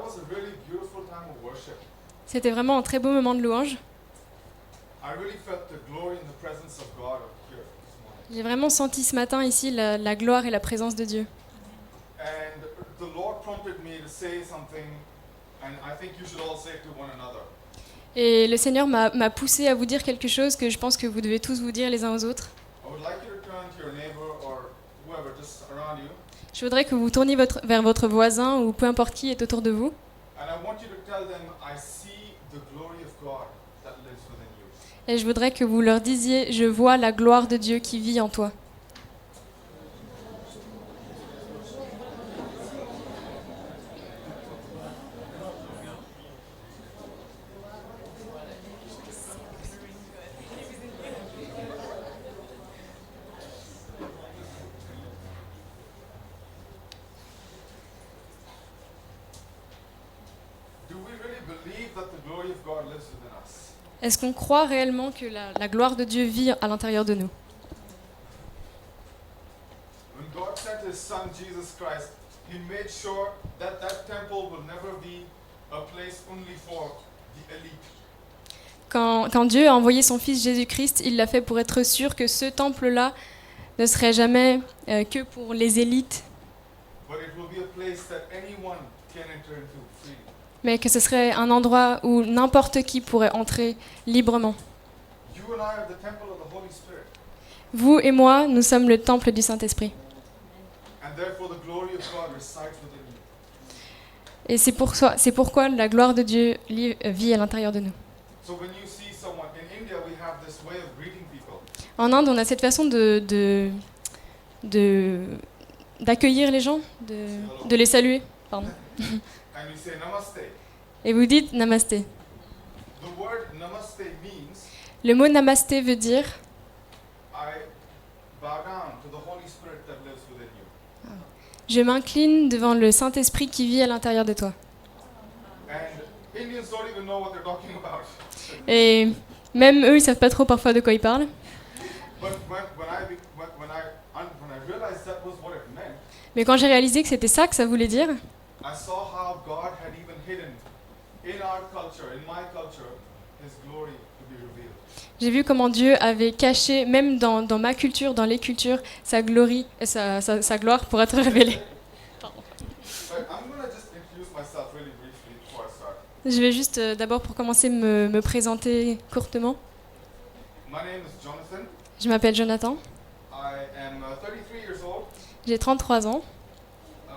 was a really beautiful time of worship. C'était vraiment un très beau moment de louange. I really felt the glory and the presence of God up here this morning. J'ai vraiment senti ce matin ici la gloire et la présence de Dieu. And the Lord prompted me to say something, and I think you should all say it to one another. Et le Seigneur m'a poussé à vous dire quelque chose que je pense que vous devez tous vous dire les uns aux autres. I would like you to turn to your neighbor or whoever just around you, Je voudrais que vous tourniez vers votre voisin ou peu importe qui est autour de vous. and I want you to tell them, I see the glory of God that lives within you. Et je voudrais que vous leur disiez, je vois la gloire de Dieu qui vit en toi. Do we really believe that the glory of God lives within us? Est-ce qu'on croit réellement que la gloire de Dieu vit à l'intérieur de nous? When God sent His Son Jesus Christ, He made sure that that temple will never be a place only for the elite. Quand Dieu a envoyé son Fils Jésus-Christ, il l'a fait pour être sûr que ce temple-là ne serait jamais que pour les élites, But it will be a place that anyone can enter into freely. mais que ce serait un endroit où n'importe qui pourrait entrer librement. You and I are the temple of the Holy Spirit, Vous et moi, nous sommes le temple du Saint-Esprit. and therefore the glory of God resides within you. Et c'est pourquoi la gloire de Dieu vit à l'intérieur de nous. So when you see someone in India, we have this way of greeting people. En Inde, on a cette façon d'accueillir les gens, de les saluer. Pardon. And we say namaste. Et vous dites namasté. The word namaste means Le mot namasté veut dire I bow down to the Holy Spirit that lives within you. je m'incline devant le Saint-Esprit qui vit à l'intérieur de toi. And Indians don't even know what they're talking about. Et même eux, ils savent pas trop parfois de quoi ils parlent. But when I realized that was what it meant, Mais quand j'ai réalisé que c'était ça que ça voulait dire, I saw how God had even hidden in our culture, in my culture, His glory to be revealed. j'ai vu comment Dieu avait caché, même dans ma culture, dans les cultures, sa gloire pour être révélée. But I'm going to just introduce myself really briefly before I start. Je vais juste d'abord, pour commencer, me présenter courtement. My name is Jonathan. Je m'appelle Jonathan, I am 33 years old. j'ai 33 ans. I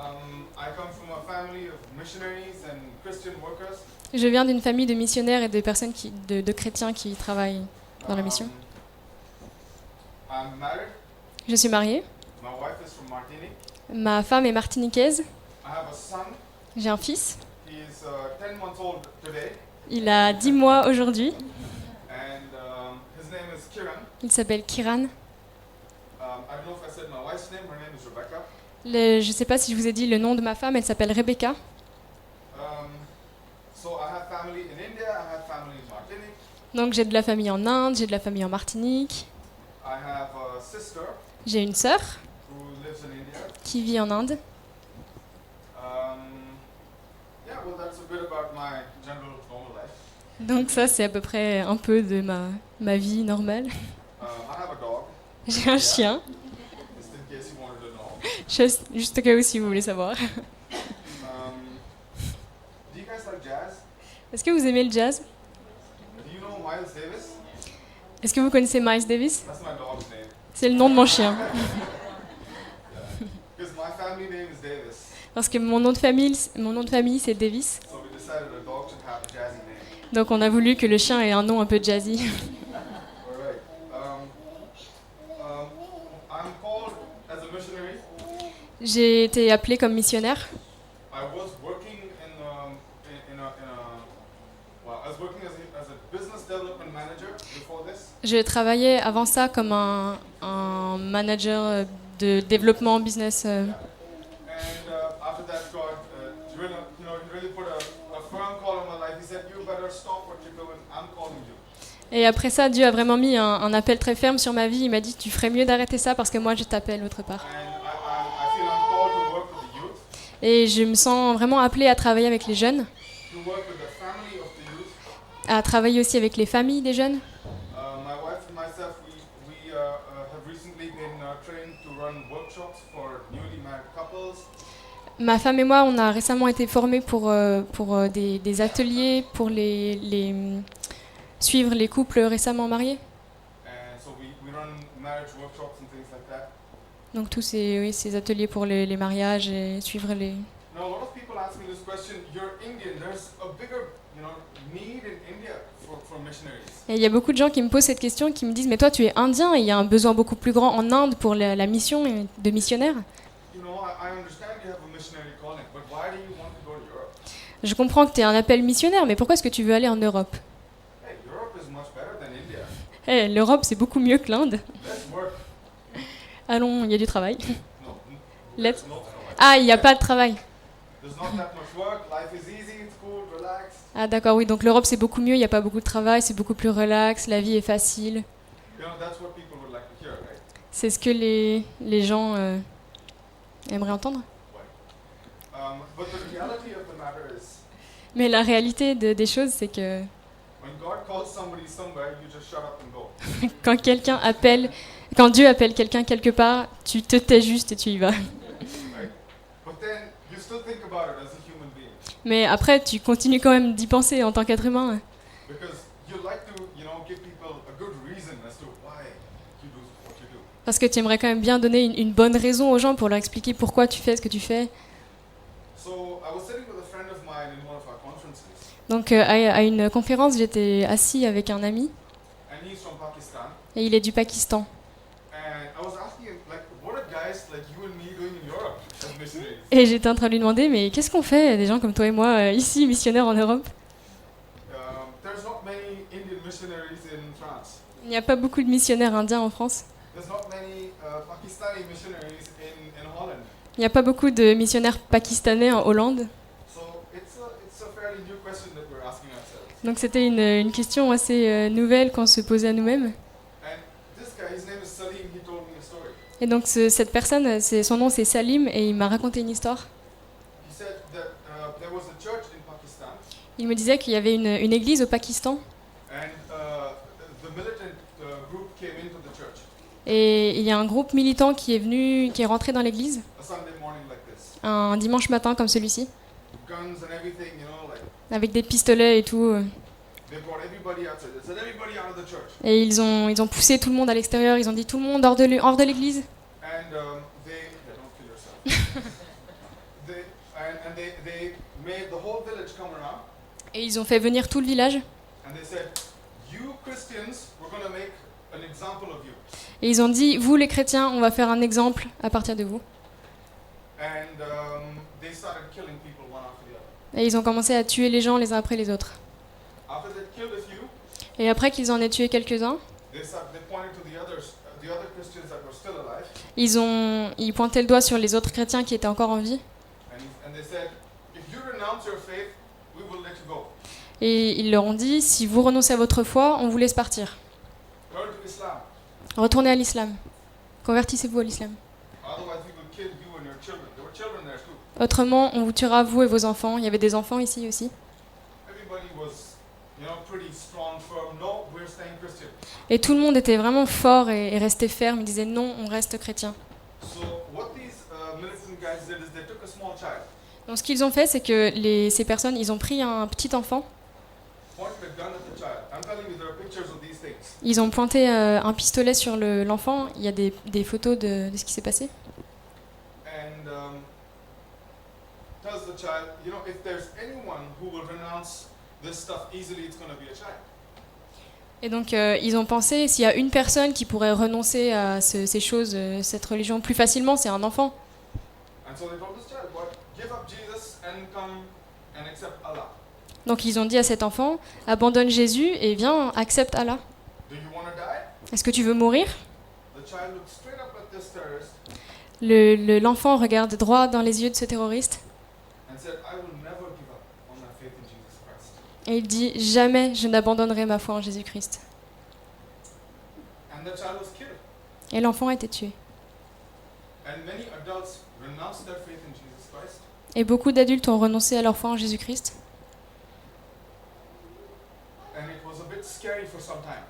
come from a family of missionaries and Christian workers. Je viens d'une famille de missionnaires et de personnes de chrétiens qui travaillent dans la mission. I'm married. Je suis mariée. My wife is from Martinique. Ma femme est martiniquaise. I have a son. J'ai un fils. He is 10 months old today. Il a 10 mois aujourd'hui. And his name is Kiran. Il s'appelle Kiran. I don't know if I said my wife's name. Her name is Rebecca. Je ne sais pas si je vous ai dit le nom de ma femme. Elle s'appelle Rebecca. So I have family in India. I have family in Martinique. Donc j'ai de la famille en Inde, j'ai de la famille en Martinique. I have a sister J'ai une sœur who lives in India. qui vit en Inde. Yeah, well, that's a bit about my general normal life. Donc ça, c'est à peu près un peu de ma vie normale. I have a dog, J'ai un chien, just in case you wanted to know. juste au cas où si vous voulez savoir. Do you guys like jazz? Est-ce que vous aimez le jazz? Do you know Miles Davis? Est-ce que vous connaissez Miles Davis? That's my dog's name. C'est le nom de mon chien. Because my family name is Davis. Parce que mon nom de famille c'est Davis. So we decided a dog should have a jazzy name. Donc on a voulu que le chien ait un nom un peu jazzy. Alright. I'm called as a missionary. J'ai été appelée comme missionnaire. I was working I was working as a business development manager before this. Je travaillais avant ça comme un manager de développement business. And after that, God, he really put a firm call on my life. He said, "You better stop what you're doing. I'm calling you." Et après ça, Dieu a vraiment mis un appel très ferme sur ma vie. Il m'a dit, tu ferais mieux d'arrêter ça parce que moi, je t'appelle autre part. And I feel I'm called to work with the youth. Et je me sens vraiment appelée à travailler avec les jeunes, to work with the family of the youth. à travailler aussi avec les familles des jeunes. My wife and myself, we have recently been trained to run workshops for newly married couples. Ma femme et moi, on a récemment été formés pour des ateliers pour suivre les couples récemment mariés. And so we run marriage workshops and things like that. Donc tous ces ateliers pour les mariages et suivre les... Now, a lot of people ask me this question, you're Indian, there's a bigger, need in India for missionaries. Et il y a beaucoup de gens qui me posent cette question, qui me disent « Mais toi, tu es indien et il y a un besoin beaucoup plus grand en Inde pour la mission de missionnaires. » I understand you have a missionary calling, but why do you want to go to Europe? Je comprends que tu es un appel missionnaire, mais pourquoi est-ce que tu veux aller en Europe? Hey, Europe is much better than India. Hey, l'Europe, c'est beaucoup mieux que l'Inde. Let's work. Allons, il y a du travail. No, Let's- there's no travail. Ah, il n'y a pas de travail. There's not that much work, life is easy, it's cool, relaxed. Ah d'accord, oui, donc l'Europe, c'est beaucoup mieux, il n'y a pas beaucoup de travail, c'est beaucoup plus relax, la vie est facile. That's what people would like to hear, right? C'est ce que les gens aimeraient entendre. But the reality of the matter is, Mais la réalité des choses, c'est que when God calls somebody somewhere, you just shut up and go. quand Dieu appelle quelqu'un quelque part, tu te tais juste et tu y vas. Right? But then you still think about it as a human being. Mais après, tu continues quand même d'y penser en tant qu'être humain. Because you like to, give people a good reason as to why you do what you do. Parce que tu aimerais quand même bien donner une bonne raison aux gens pour leur expliquer pourquoi tu fais ce que tu fais. So I was sitting with a friend of mine in one of our conferences, Donc à une conférence, j'étais assis avec un ami, and he's from Pakistan. et il est du Pakistan. And I was asking him, like, what are guys like you and me doing in Europe as missionaries? Et j'étais en train de lui demander, mais qu'est-ce qu'on fait, des gens comme toi et moi, ici, missionnaires en Europe? There's not many Indian missionaries in France. Il n'y a pas beaucoup de missionnaires indiens en France. There's not many Pakistani missionaries in Holland. Il n'y a pas beaucoup de missionnaires pakistanais en Hollande. So it's a fairly new question that we're asking ourselves. Donc c'était une question assez nouvelle qu'on se posait à nous-mêmes. And this guy, his name is Salim, he told me a story. Et donc cette personne, son nom c'est Salim, et il m'a raconté une histoire. He said that there was a church in Pakistan, Il me disait qu'il y avait une église au Pakistan, and the militant group came into the church et il y a un groupe militant qui est rentré dans l'église a Sunday morning like this, un dimanche matin comme celui-ci, guns and everything, like avec des pistolets et tout. they brought everybody outside. They said everybody out of the church, Et ils ont poussé tout le monde à l'extérieur, ils ont dit tout le monde hors de l'église. and don't kill yourself. They made the whole village come around, Et ils ont fait venir tout le village. and they said, you Christians, we're going to make an example of you. Et ils ont dit, vous les chrétiens, on va faire un exemple à partir de vous. And they started killing people one after the other. Et ils ont commencé à tuer les gens les uns après les autres. After they killed a few, Et après qu'ils en aient tué quelques-uns, they pointed to the other Christians that were still alive, ils pointaient le doigt sur les autres chrétiens qui étaient encore en vie. and they said, if you renounce your faith, we will let you go. Et ils leur ont dit, si vous renoncez à votre foi, on vous laisse partir. Turn to Islam. Retournez à l'islam. Convertissez-vous à l'islam. Otherwise, we will kill you and your children. There were children there too. Autrement, on vous tuera vous et vos enfants. Il y avait des enfants ici aussi. Everybody was, pretty strong, firm. No, we're staying Christian. Et tout le monde était vraiment fort et restait ferme. Ils disaient non, on reste chrétien. So what these militant guys did is they took a small child, Donc ce qu'ils ont fait, c'est que ces personnes, ils ont pris un petit enfant. pointed a gun at the child. I'm telling you, there are pictures of these things. Ils ont pointé un pistolet sur l'enfant. Il y a des photos de ce qui s'est passé. And tells the child, if there's anyone who will renounce this stuff easily, it's going to be a child. Et donc ils ont pensé, s'il y a une personne qui pourrait renoncer à ces choses, cette religion plus facilement, c'est un enfant. And so they told this child, what? Give up Jesus and come and accept Allah. Donc ils ont dit à cet enfant, abandonne Jésus et viens, accepte Allah. Do you want to die? Est-ce que tu veux mourir? The child looked straight up at this terrorist L'enfant regarde droit dans les yeux de ce terroriste and said, I will never give up on my faith in Jesus Christ. et il dit, jamais je n'abandonnerai ma foi en Jésus-Christ. And the child was killed. Et l'enfant a été tué. And many adults renounce their faith in Jesus Christ. Et beaucoup d'adultes ont renoncé à leur foi en Jésus-Christ. And it was a bit scary for some time.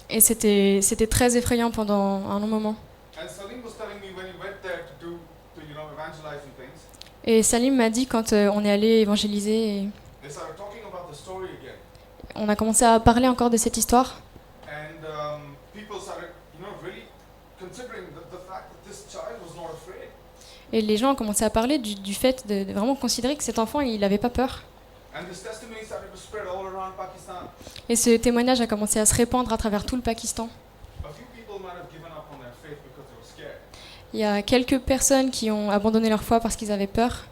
Et c'était très effrayant pendant un long moment. And Salim was telling me when he went there to evangelize and things, Et Salim m'a dit quand on est allé évangéliser, et they started talking about the story again. on a commencé à parler encore de cette histoire. And people started, really considering the fact that this child was not afraid. Et les gens ont commencé à parler du fait de vraiment considérer que cet enfant, il n'avait pas peur. And this testimony started to spread all around Pakistan. Et ce témoignage a commencé à se répandre à travers tout le Pakistan. A few people might have given up on their faith because they were scared. Il y a quelques personnes qui ont abandonné leur foi parce qu'ils avaient peur.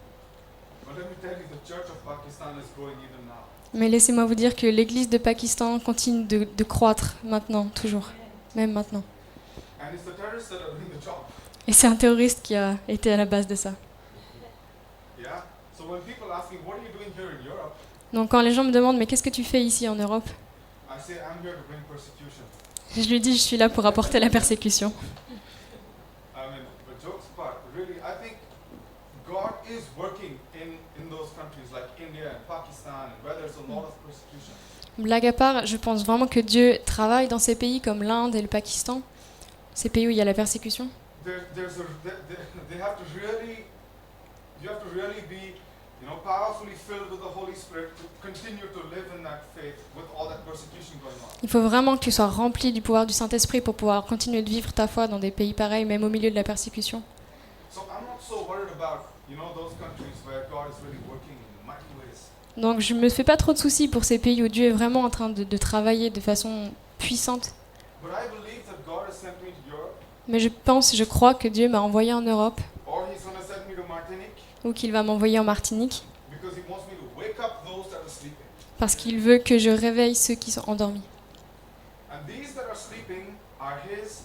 But let me tell you, the church of Pakistan is growing even now. Mais laissez-moi vous dire que l'église de Pakistan continue de croître maintenant, toujours, même maintenant. And it's the terrorists that are doing the job. Et c'est un terroriste qui a été à la base de ça. Yeah? So when people ask me, what are you doing here in Europe? Donc quand les gens me demandent mais qu'est-ce que tu fais ici en Europe, I say, I'm here to bring persecution. je lui dis je suis là pour apporter la persécution. I mean, but jokes apart, really, I think God is working in those countries like India and Pakistan, and where there's a lot of persecution. Blague à part, je pense vraiment que Dieu travaille dans ces pays comme l'Inde et le Pakistan, ces pays où il y a la persécution. They have to really, you have to really be, powerfully filled with the Holy Spirit to continue to live in that faith with all that persecution going on. Il faut vraiment que tu sois rempli du pouvoir du Saint-Esprit pour pouvoir continuer de vivre ta foi dans des pays pareils, même au milieu de la persécution. So I'm not so worried about, those countries where God is really working in mighty ways. Donc je me fais pas trop de soucis pour ces pays où Dieu est vraiment en train de travailler de façon puissante. But I believe that God has sent me to Europe, Mais je crois que Dieu m'a envoyé en Europe, or He's going to send me to Martinique, ou qu'il va m'envoyer en Martinique, because He wants me to wake up those that are sleeping. parce qu'il veut que je réveille ceux qui sont endormis. And these that are sleeping are His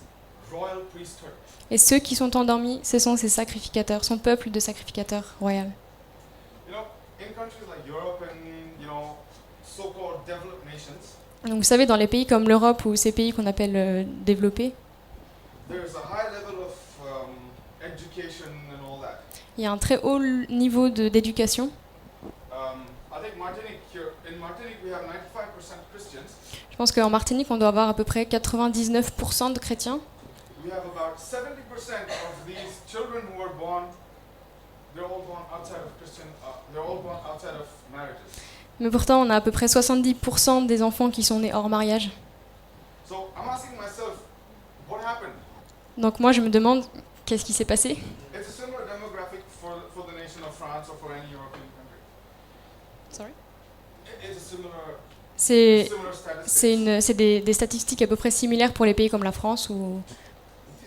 royal priesthood. Et ceux qui sont endormis, ce sont ses sacrificateurs, son peuple de sacrificateurs royal. In countries like Europe and, so-called developed nations, Donc vous savez, dans les pays comme l'Europe ou ces pays qu'on appelle développés, there's a high level of education and all that. il y a un très haut niveau d'éducation. I think in Martinique, we have 95% Christians. Je pense qu'en Martinique, on doit avoir à peu près 99% de chrétiens. We have about 70% of these children who are born, they're all born outside of Christian, they're all born outside of marriages. Mais pourtant, on a à peu près 70% des enfants qui sont nés hors mariage. So I'm asking myself, what happened? Donc moi, je me demande, qu'est-ce qui s'est passé? It's a similar demographic for the nation of France or for any European country. Sorry? It's a similar C'est statistic. des statistiques à peu près similaires pour les pays comme la France.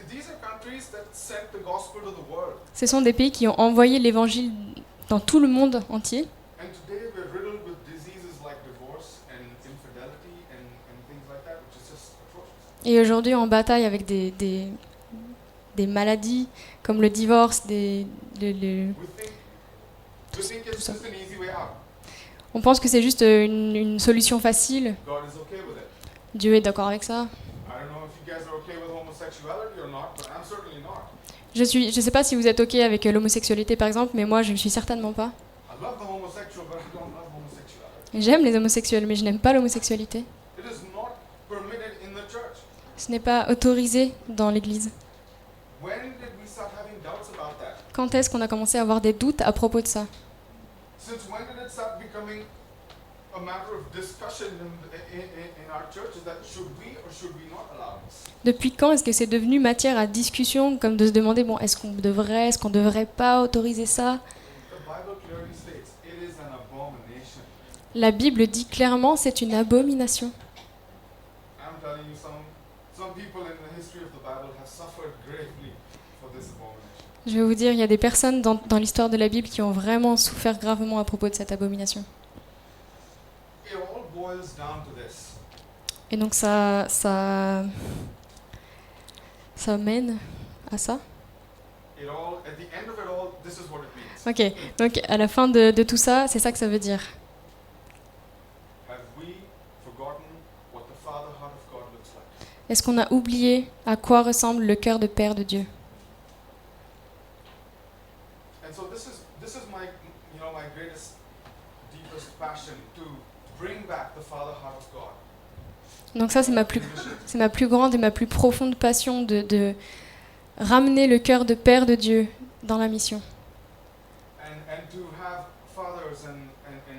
These are countries that sent the gospel to the world. Ce sont des pays qui ont envoyé l'évangile dans tout le monde entier. And today we're riddled with diseases like divorce and infidelity and things like that, which is just atrocious. Et aujourd'hui, on bataille avec des maladies comme le divorce, We think it's ça. just an easy way out. On pense que c'est juste une solution facile. God is okay with it. Dieu est d'accord avec ça. I don't know if you guys are okay with homosexuality or not, but I'm certainly not. Je sais pas si vous êtes OK avec l'homosexualité par exemple, mais moi je ne suis certainement pas. I love the homosexual, but I don't love homosexuality. J'aime les homosexuels, mais je n'aime pas l'homosexualité. It is not permitted in the church. Ce n'est pas autorisé dans l'Église. When did we start having doubts about that? Quand est-ce qu'on a commencé à avoir des doutes à propos de ça? Since when did it start becoming a matter of discussion in our churches that should we or should we not allow this? Depuis quand est-ce que c'est devenu matière à discussion, comme de se demander, bon, est-ce qu'on devrait pas autoriser ça? The Bible clearly states it is an abomination. La Bible dit clairement, c'est une abomination. I'm telling you, some people in the history of the Bible have suffered gravely for this abomination. Je vais vous dire, il y a des personnes dans l'histoire de la Bible qui ont vraiment souffert gravement à propos de cette abomination. It all boils down to this. Et donc ça mène à ça. At the end of it all, this is what it means. Ok, donc à la fin de tout ça, c'est ça que ça veut dire. Have we forgotten what the Father heart of God looks like? Est-ce qu'on a oublié à quoi ressemble le cœur de Père de Dieu? And so this is my greatest, deepest passion to bring back the father heart of God. Donc ça, c'est ma plus grande et ma plus profonde passion de ramener le cœur de Père de Dieu dans la mission. And to have fathers and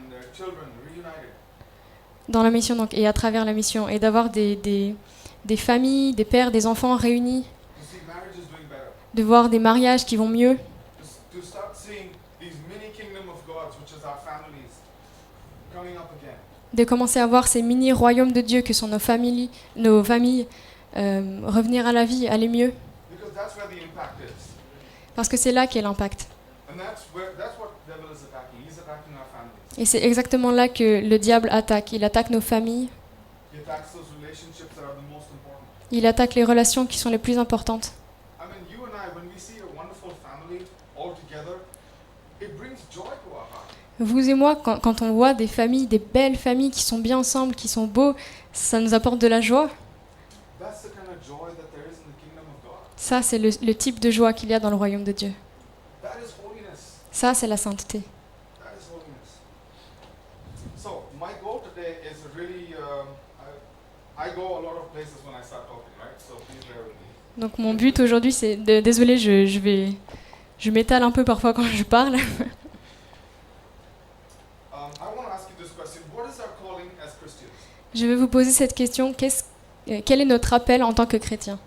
their children reunited. Dans la mission, donc, et à travers la mission. Et d'avoir des familles, des pères, des enfants réunis. To see marriages doing better. De voir des mariages qui vont mieux. To start seeing these mini kingdom of gods, which is our families, coming up again. De commencer à voir ces mini-royaumes de Dieu que sont nos familles revenir à la vie, aller mieux. Because that's where the impact is. Parce que c'est là qu'est l'impact. And that's what the devil is attacking. He's attacking our families. Et c'est exactement là que le diable attaque. Il attaque nos familles. He attacks those relationships that are the most important. Il attaque les relations qui sont les plus importantes. I mean, you and I, when we see a wonderful family all together, it brings joy to our heart. Vous et moi, quand on voit des familles, des belles familles qui sont bien ensemble, qui sont beaux, ça nous apporte de la joie. That's the kind of joy that there is in the kingdom of God. Ça, c'est le type de joie qu'il y a dans le royaume de Dieu. That is holiness. Ça, c'est la sainteté. That is holiness. So my goal today is really, I go a lot of places when I start talking, right? So please bear with me. Donc mon but aujourd'hui, c'est désolé, je m'étale un peu parfois quand je parle. I want to ask you this question: what is our calling as Christians? Je vais vous poser cette question. Quel est notre appel en tant que chrétien?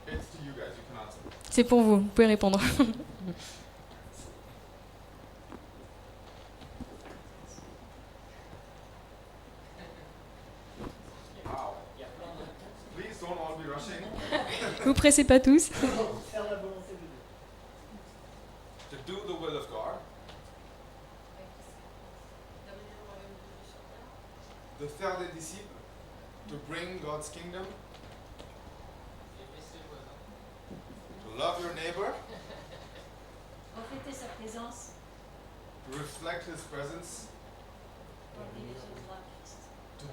It's to you guys. You can answer. C'est pour vous, vous pouvez répondre. Wow. Please don't all be rushing. Vous pressez pas tous. To do the will of God. De faire des disciples. To bring God's kingdom. To love your neighbor. Refléter sa présence To reflect His presence. dans le milieu de la Christ. To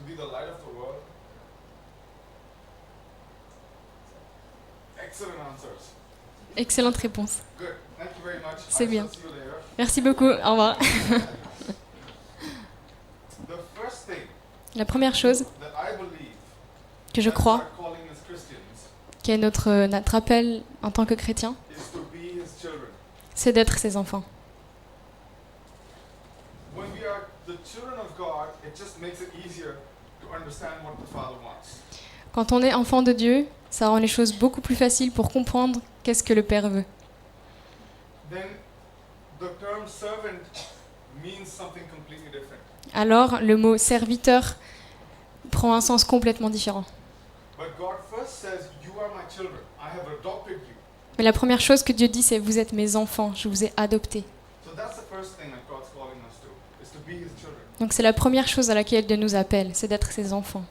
be the light of the world. Excellent answers. Excellente réponse. Good. Thank you very much. C'est I bien. shall see you later. Merci beaucoup. Au revoir. The first thing La première chose that I believe que je that crois, our calling as Christians qui est notre appel en tant que chrétien, is to be His children. c'est d'être ses enfants. When we are the children of God, it just makes it easier to understand what the Father wants. Quand on est enfant de Dieu, ça rend les choses beaucoup plus faciles pour comprendre qu'est-ce que le Père veut. Then the term servant means something completely different. Alors, le mot serviteur prend un sens complètement différent. But God first says, "You are my children. I have adopted you." Mais la première chose que Dieu dit, c'est « Vous êtes mes enfants, je vous ai adoptés So that's the first thing that God's calling us to, is to be His children. ». Donc c'est la première chose à laquelle Dieu nous appelle, c'est d'être ses enfants.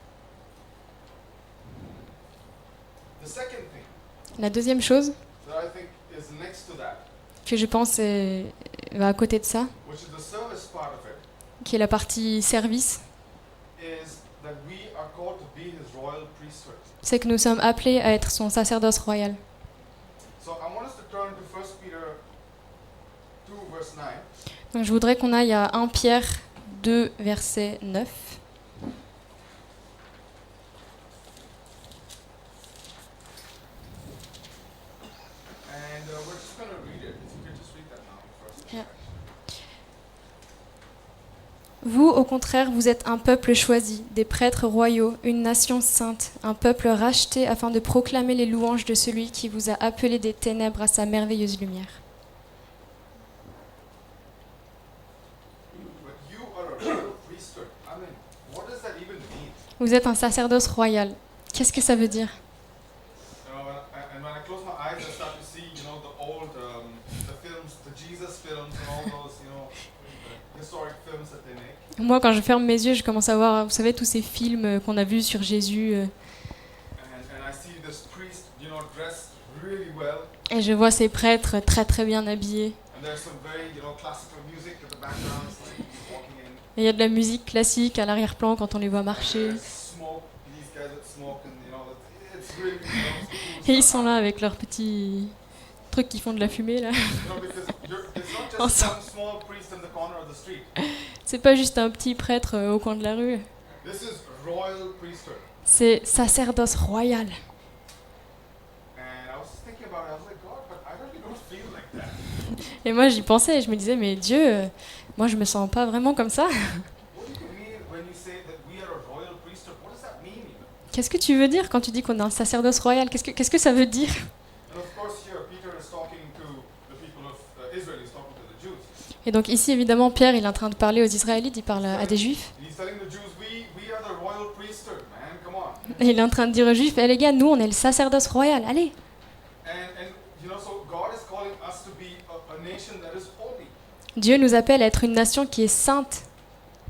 The second thing La deuxième chose that I think is next to that, que je pense va à côté de ça, which is the service part of it, qui est la partie service, is that we are called to be His royal priesthood. c'est que nous sommes appelés à être son sacerdoce royal. So I want us to turn to 1 Peter 2, verse 9. Donc je voudrais qu'on aille à 1 Pierre 2, verset 9. And we're just going to read it. If you could just read that now first. Yeah. Vous, au contraire, vous êtes un peuple choisi, des prêtres royaux, une nation sainte, un peuple racheté afin de proclamer les louanges de celui qui vous a appelé des ténèbres à sa merveilleuse lumière. But you are a royal priesthood. I mean, what does that even mean? Vous êtes un sacerdoce royal. Qu'est-ce que ça veut dire? And when I close my eyes, I start to see, the old, the films, the Jesus films, and all those, historic films that they make. Moi, quand je ferme mes yeux, je commence à voir, vous savez, tous ces films qu'on a vus sur Jésus. And I see this priest, dressed really well. Et je vois ces prêtres très très bien habillés. And there's some very, classical music at the background. It's like he's walking in. Et il y a de la musique classique à l'arrière-plan quand on les voit marcher. There's smoke. These guys that smoke, and it's really, Et ils sont là avec leurs petits trucs qui font de la fumée là. You know, because it's not just Ensemble. some small priest in the corner of the street. C'est pas juste un petit prêtre au coin de la rue. This is royal priesthood. C'est sacerdoce royal. And I was just thinking about it. I was like, God, but I really don't feel like that. Et moi j'y pensais et je me disais mais Dieu, moi je me sens pas vraiment comme ça. What do you mean when you say that we are a royal priesthood? What does that mean even? Qu'est-ce que tu veux dire quand tu dis qu'on a un sacerdoce royal? Qu'est-ce que ça veut dire? And of course, here Peter is talking to the people of Israel. He's talking to the Jews. Et donc ici évidemment Pierre il est en train de parler aux Israélites, il parle à des juifs. He's telling the Jews, we are the royal priesthood, man. Come on. Et il est en train de dire aux juifs, les gars, nous on est le sacerdoce royal, allez. And you know, so God is calling us to be a nation that is holy. Dieu nous appelle à être une nation qui est sainte.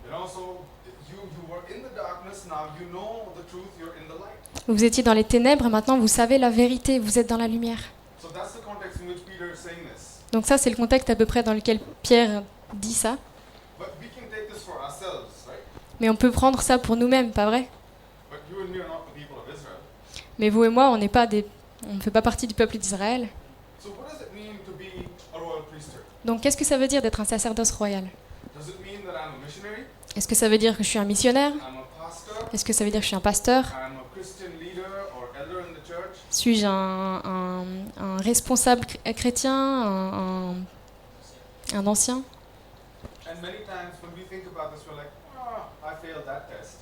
You know, so you were in the darkness, now you know the truth, you're in the light. Vous étiez dans les ténèbres, maintenant vous savez la vérité, vous êtes dans la lumière. So that's the context in which Peter is saying this. Donc ça c'est le contexte à peu près dans lequel Pierre dit ça. But we can take this for ourselves, right? Mais on peut prendre ça pour nous-mêmes, pas vrai? But you and me are not the people of Israel. Mais vous et moi, on ne fait pas partie du peuple d'Israël. So what does it mean to be a royal priesthood? Donc qu'est-ce que ça veut dire d'être un sacerdoce royal? Does it mean that I'm a missionary? Est-ce que ça veut dire que je suis un missionnaire? I'm a pastor? Est-ce que ça veut dire que je suis un pasteur? I'm a Christian leader or elder in the church? Suis-je un responsable chrétien, un ancien? And many times when we think about this, we're like, I failed that test.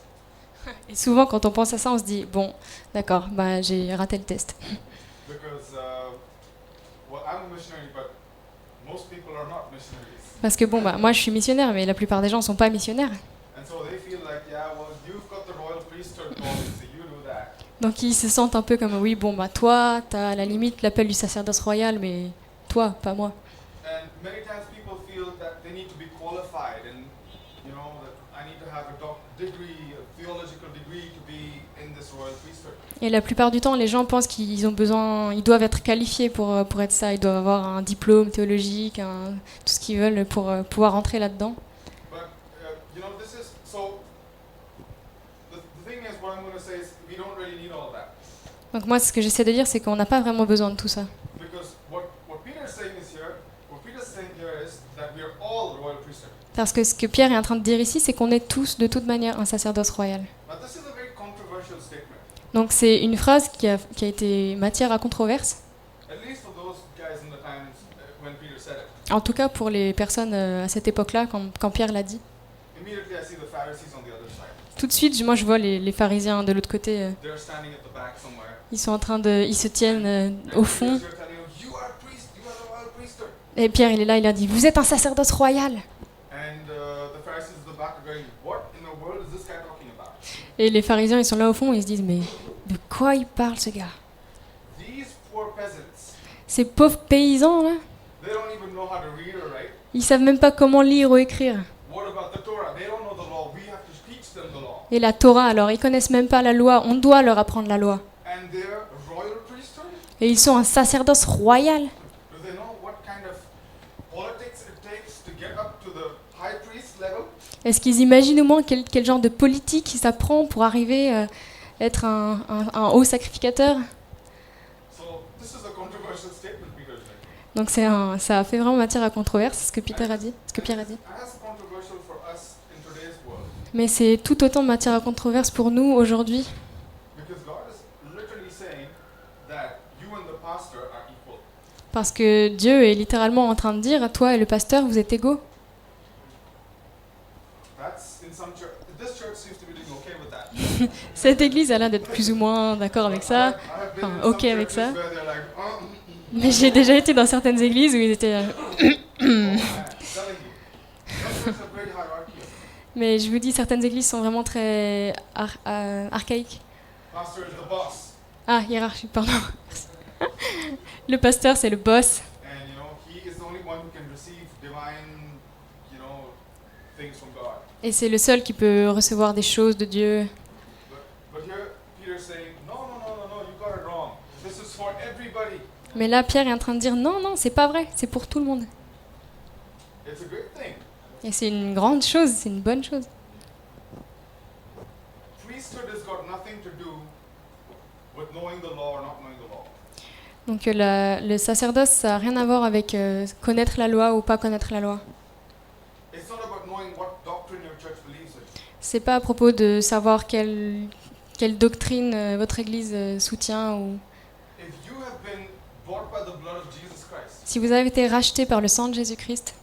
Et souvent, quand on pense à ça, on se dit, bon, d'accord, bah, j'ai raté le test. Because, well, I'm a missionary, but most people are not missionaries. Parce que bon, bah, moi je suis missionnaire, mais la plupart des gens ne sont pas missionnaires. And so they feel like, yeah, well, you've got the royal priesthood calling, so you do that. Donc ils se sentent un peu comme, oui, bon, bah toi, t'as à la limite l'appel du sacerdoce royal, mais toi, pas moi. And many times people feel that they need to be qualified and, you know, that I need to have a degree, a theological degree to be in this royal priesthood. Et la plupart du temps, les gens pensent qu'ils ont besoin, ils doivent être qualifiés pour être ça, ils doivent avoir un diplôme théologique, tout ce qu'ils veulent pour pouvoir entrer là-dedans. But, you know, this is, so, the thing is, what I'm going to say is, we don't really need all that. Donc moi, ce que j'essaie de dire, c'est qu'on n'a pas vraiment besoin de tout ça. Because what Peter's saying is here, what Peter's saying here is that we are all the royal priesthood. Parce que ce que Pierre est en train de dire ici, c'est qu'on est tous, de toute manière, un sacerdoce royal. Now, this is a very controversial statement, Donc c'est une phrase qui a été matière à controverse, at least for those guys in the times when Peter said it. en tout cas pour les personnes à cette époque-là, quand Pierre l'a dit. Immediately, I see the Pharisees on the other side. Tout de suite, moi je vois les pharisiens de l'autre côté, They're standing at the back somewhere. ils se tiennent au fond. And Peter's here telling them, you are a priest, you are the royal priesthood. Et Pierre, il est là, il leur dit, vous êtes un sacerdoce royal. And the Pharisees at the back are going, what in the world is this guy talking about? Et les pharisiens, ils sont là au fond, ils se disent, mais de quoi il parle ce gars? These poor peasants, Ces pauvres paysans, là, they don't even know how to read or write. ils savent même pas comment lire ou écrire. What about the Torah? They don't know the law. We have to teach them the law. Et la Torah, alors, ils connaissent même pas la loi, on doit leur apprendre la loi. And they're royal priesthood? Et ils sont un sacerdoce royal. Do they know what kind of politics it takes to get up to the high priest level? Est-ce qu'ils imaginent au moins quel genre de politique ça prend pour arriver à être un haut sacrificateur? So this is a controversial statement Peter is making. Donc ça a fait vraiment matière à controverse, ce que Pierre a dit. And as controversial for us in today's world. Mais c'est tout autant matière à controverse pour nous aujourd'hui. Because God is literally saying that you and the pastor are equal. Parce que Dieu est littéralement en train de dire, toi et le pasteur, vous êtes égaux. That's in some church. This church seems to be doing okay with that. Cette église a l'air d'être plus ou moins d'accord avec ça. I have been Enfin, in some ok avec ça. churches where they're like, Mais j'ai déjà été dans certaines églises où ils étaient... I'm telling you. Some churches have very hierarchy. Mais je vous dis, certaines églises sont vraiment très archaïques. Pastor is the boss. Ah, hiérarchique, pardon. Le pasteur, c'est le boss. And you know, he is the only one who can receive divine, you know, things from God. Et c'est le seul qui peut recevoir des choses de Dieu. But here Peter's saying, no, you got it wrong. This is for everybody. Mais là, Pierre est en train de dire, non, c'est pas vrai, c'est pour tout le monde. It's a great thing. Et c'est une grande chose, c'est une bonne chose. Priesthood has got nothing to do with knowing the law or not knowing the law. Donc le sacerdoce, ça n'a rien à voir avec connaître la loi ou pas connaître la loi. It's not about knowing what doctrine your church believes in. C'est pas à propos de savoir quelle doctrine votre église soutient ou If you have been bought by the blood of Jesus Christ, si vous avez été racheté par le sang de Jésus-Christ,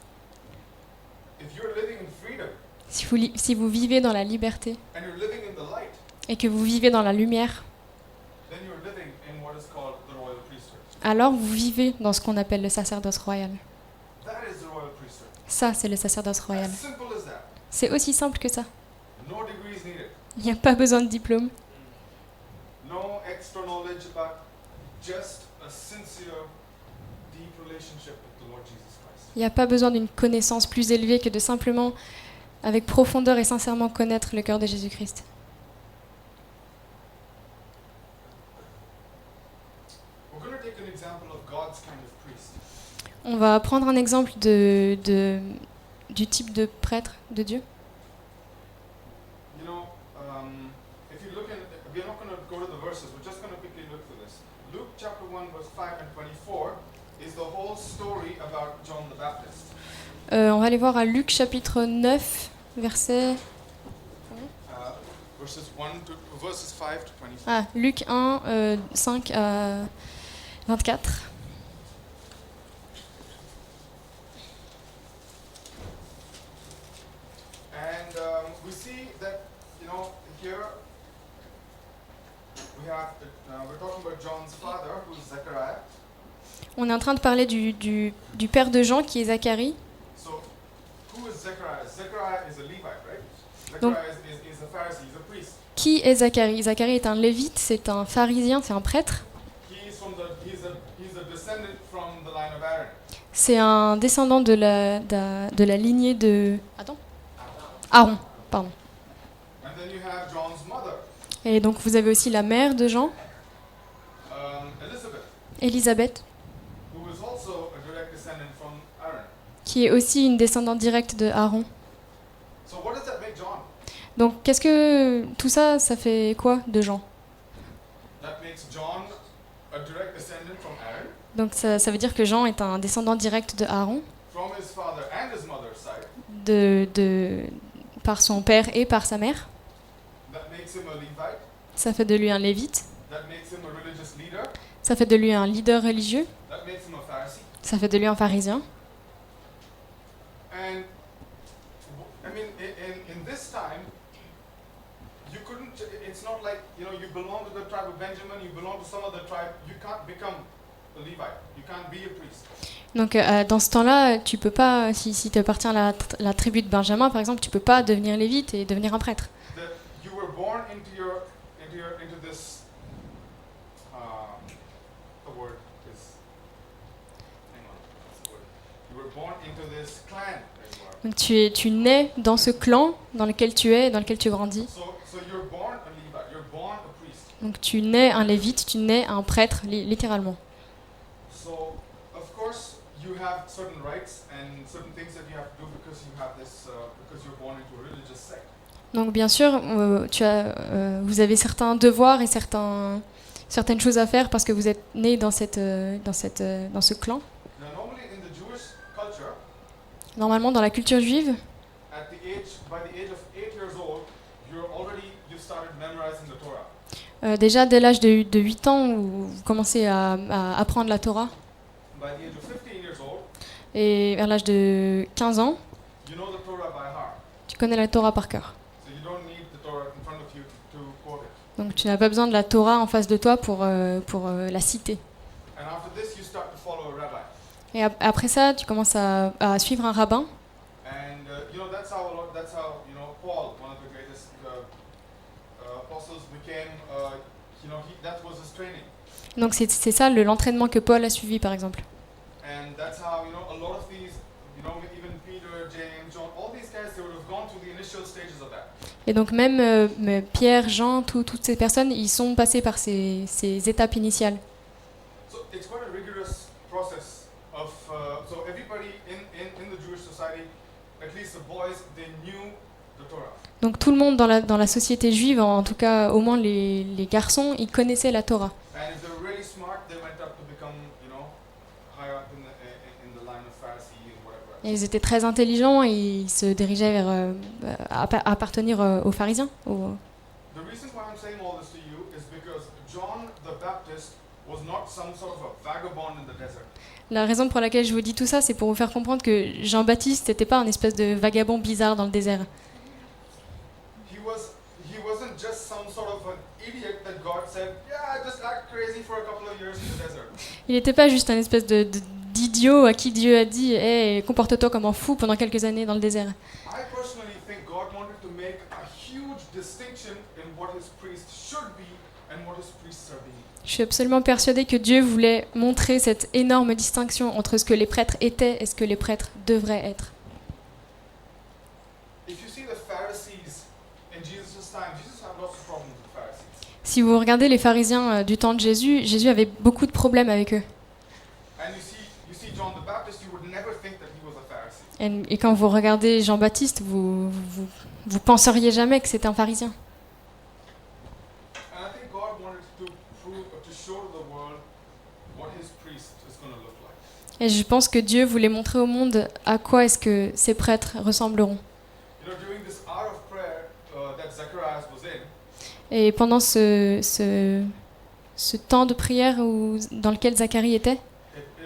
if you're living in freedom si vous vivez dans la liberté and you're living in the light, et que vous vivez dans la lumière, then you're living in what is called the royal priesthood. alors vous vivez dans ce qu'on appelle le sacerdoce royal. That is the royal priesthood. Ça, c'est le sacerdoce royal. As simple as that. C'est aussi simple que ça. No degrees needed. Il n'y a pas besoin de diplôme. No extra knowledge about just a sincere, deep relationship with the Lord Jesus Christ. Il n'y a pas besoin d'une connaissance plus élevée que de simplement, avec profondeur et sincèrement, connaître le cœur de Jésus-Christ. We're going to take an example of God's kind of priest. On va prendre un exemple du type de prêtre de Dieu. You know, if you look at, we're not going to go to the verses, we're just going to quickly look through this. Luke chapter 1 verse 5 and 24 is the whole story about John the Baptist. On va aller voir à Luc chapitre 9, verset... Verses 5 to 24. Ah, Luc 1, 5 à 24. And we see that, you know, here we have, we're talking about John's father, who's Zechariah. On est en train de parler du père de Jean, qui est Zacharie. So, who is Zechariah? Zechariah is a Levite, right? Donc- Zechariah is a Pharisee, he's a priest. Qui est Zacharie? Zacharie est un lévite, c'est un pharisien, c'est un prêtre. He's a descendant from the line of Aaron. C'est un descendant de la lignée de... Aaron, pardon. And then you have John's mother, Et donc vous avez aussi la mère de Jean, Elizabeth, Élisabeth, who is also a direct descendant from Aaron. qui est aussi une descendante directe de Aaron. So what does that make John? Donc qu'est-ce que... Tout ça, ça fait quoi de Jean? That makes John a direct descendant from Aaron, Donc ça veut dire que Jean est un descendant direct de Aaron, from his father and his mother's side. par son père et par sa mère. That makes him a Levite. Ça fait de lui un lévite. That makes him a religious leader. Ça fait de lui un leader religieux. That makes him a Pharisee. Ça fait de lui un pharisien. And I mean, in this time, you couldn't. It's not like, you know, you belong to the tribe of Benjamin, you belong to some other tribe. You can't become a Levite. You can't be a priest. Donc dans ce temps-là, tu peux pas, si tu appartiens à la tribu de Benjamin par exemple, tu peux pas devenir lévite et devenir un prêtre. You were born into this. The word is. Hang on. What's the word? You were born into this clan. As well. Donc tu nais dans ce clan dans lequel tu es, dans lequel tu grandis. So you're born a Levite. You're born a priest. Donc tu nais un lévite, tu nais un prêtre, littéralement. So of course you have certain rights and certain things that you have to do because you have this because you're born into a religious sect. Donc bien sûr, vous avez certains devoirs et certaines choses à faire parce que vous êtes né dans ce clan. Now normally in the Jewish culture, Normalement, dans la culture juive, by the age of 8 years old, you've started memorizing the Torah. déjà dès l'âge de 8 ans, vous commencez à apprendre la Torah. By the age of 15 years old, Et vers l'âge de 15 ans, you know the Torah by heart. tu connais la Torah par cœur. So you don't need the Torah in front of you to quote it. Donc tu n'as pas besoin de la Torah en face de toi pour la citer. And after this, you start to follow a rabbi. Et après ça, tu commences à suivre un rabbin. And you know that's how you know Paul, one of the greatest apostles, became. That was his training. Donc c'est ça l'entraînement que Paul a suivi par exemple. And that's how, you know, a lot of these, you know, even Peter, James, John, all these guys, they would have gone through the initial stages of that. Et donc même Pierre, Jean, toutes ces personnes, ils sont passés par ces étapes initiales. So it's quite a rigorous process of, so everybody in the Jewish society, at least the boys, they knew the Torah. Donc tout le monde dans la société juive, en tout cas au moins les garçons, ils connaissaient la Torah. And if they were really smart, they went up to become Pharisee and whatever. Et ils étaient très intelligents et ils se dirigeaient vers appartenir aux pharisiens. The reason why I'm saying all this to you is because John the Baptist was not some sort of a vagabond in the desert. La raison pour laquelle je vous dis tout ça, c'est pour vous faire comprendre que Jean-Baptiste n'était pas un espèce de vagabond bizarre dans le désert. He wasn't just some sort of an idiot that God said, yeah, just act crazy for a couple of years in the desert. Il n'était pas juste un espèce d'idiot à qui Dieu a dit hey, « comporte-toi comme un fou pendant quelques années dans le désert ». I personally think God wanted to make a huge distinction in what his priests should be and what his priests are being. Je suis absolument persuadée que Dieu voulait montrer cette énorme distinction entre ce que les prêtres étaient et ce que les prêtres devraient être. If you see the Pharisees in Jesus' time, Jesus had lots of problems with the Pharisees. Si vous regardez les pharisiens du temps de Jésus, Jésus avait beaucoup de problèmes avec eux. And you see John the Baptist, you would never think that he was a Pharisee. Et quand vous regardez Jean-Baptiste, vous penseriez jamais que c'était un pharisien. And I think God wanted to show to the world what his priest is going to look like. Et je pense que Dieu voulait montrer au monde à quoi est-ce que ces prêtres ressembleront. You know, during this hour of prayer that Zacharias was in, Et pendant ce temps de prière dans lequel Zacharie était, it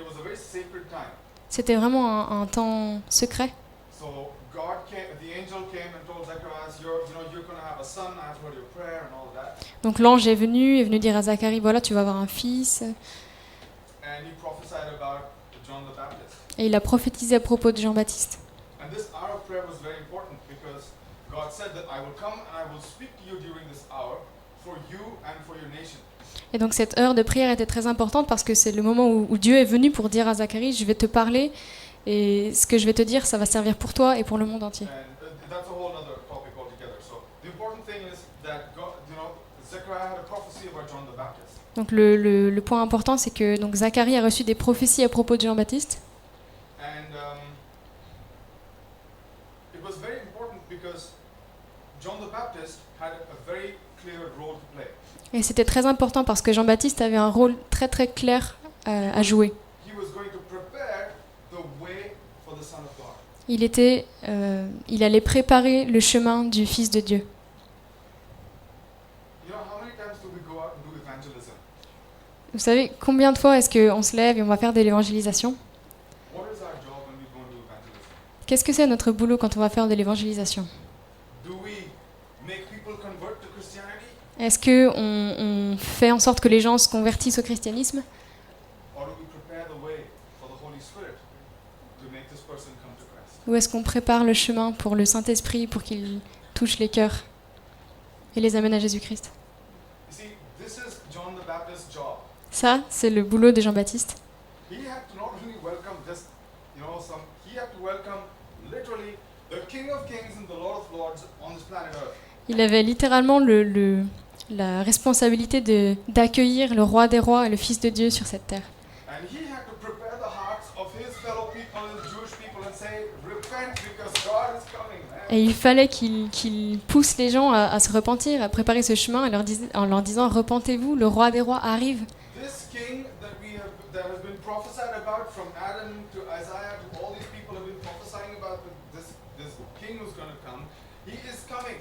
was a very sacred time. c'était vraiment un temps secret. So the angel came and told Zacharias, you're going to have a son. I've heard your prayer and all of that. Donc l'ange est venu dire à Zacharie, voilà, tu vas avoir un fils. And he prophesied about John the Baptist. Et il a prophétisé à propos de Jean-Baptiste. And this hour of prayer was very important because God said that I will come and I will speak to you during this hour for you and for your nation. Et donc cette heure de prière était très importante parce que c'est le moment où Dieu est venu pour dire à Zacharie, je vais te parler et ce que je vais te dire, ça va servir pour toi et pour le monde entier. And that's a whole other topic altogether. So the important thing is that God, Zechariah had a prophecy about John the Baptist. Donc le point important, c'est que donc Zacharie a reçu des prophéties à propos de Jean-Baptiste. And it was very important because John the Baptist had a very clear role to play. Et c'était très important parce que Jean-Baptiste avait un rôle très très clair à jouer. He was going to prepare the way for the Son of God. Il allait préparer le chemin du Fils de Dieu. You know, how many times do we go out and do evangelism? Vous savez combien de fois est-ce qu'on se lève et on va faire de l'évangélisation? What is our job when we go and do evangelism? Qu'est-ce que c'est notre boulot quand on va faire de l'évangélisation? Do we make people convert to Christianity? Est-ce qu'on fait en sorte que les gens se convertissent au christianisme? Or do we prepare the way for the Holy Spirit to make this person come to Christ? Ou est-ce qu'on prépare le chemin pour le Saint-Esprit pour qu'il touche les cœurs et les amène à Jésus-Christ? You see, this is John the Baptist's job. Ça, c'est le boulot de Jean-Baptiste. He had to not only welcome just, he had to welcome literally the King of Kings and the Lord of Lords on this planet Earth. Il avait littéralement la responsabilité d'accueillir le roi des rois et le Fils de Dieu sur cette terre. And he had to prepare the hearts of his fellow people, the Jewish people, and say, repent because God is coming, man. Et il fallait qu'il pousse les gens à se repentir, à préparer ce chemin en leur disant « Repentez-vous, le roi des rois arrive ». This king that has been prophesied about from Adam to Isaiah to all these people have been prophesying about this king who's going to come. He is coming.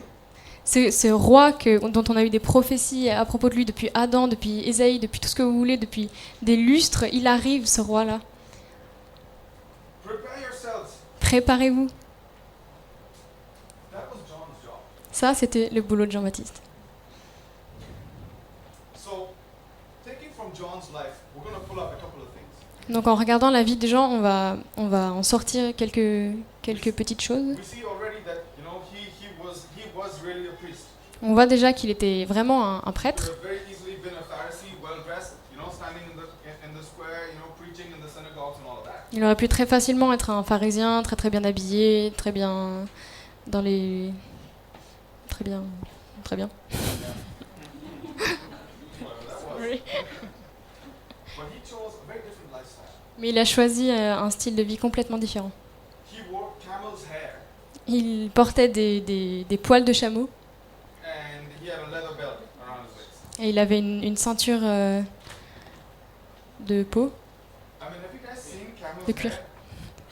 Ce roi dont on a eu des prophéties à propos de lui depuis Adam, depuis Ésaïe, depuis tout ce que vous voulez, depuis des lustres, il arrive, ce roi-là. Prepare yourselves. Préparez-vous. That was John's job. Ça, c'était le boulot de Jean-Baptiste. So, taking from John's life, we're going to pull up a couple of things. Donc en regardant la vie des gens, on va en sortir quelques petites choses. We see already that he was really a priest. On voit déjà qu'il était vraiment un He prêtre. could have very easily been a Pharisee, well dressed, standing in the square, preaching in the synagogues and all of that. Il aurait pu très facilement être un pharisien, très très bien habillé, très bien dans les... Très bien. Whatever that was. Oui. But he chose a very different lifestyle. Mais il a choisi un style de vie complètement différent. He wore camel's hair Il portait des poils de chameau and he had a leather belt around his waist. et il avait une ceinture de peau. I mean, have you guys seen camel's De cuir. hair?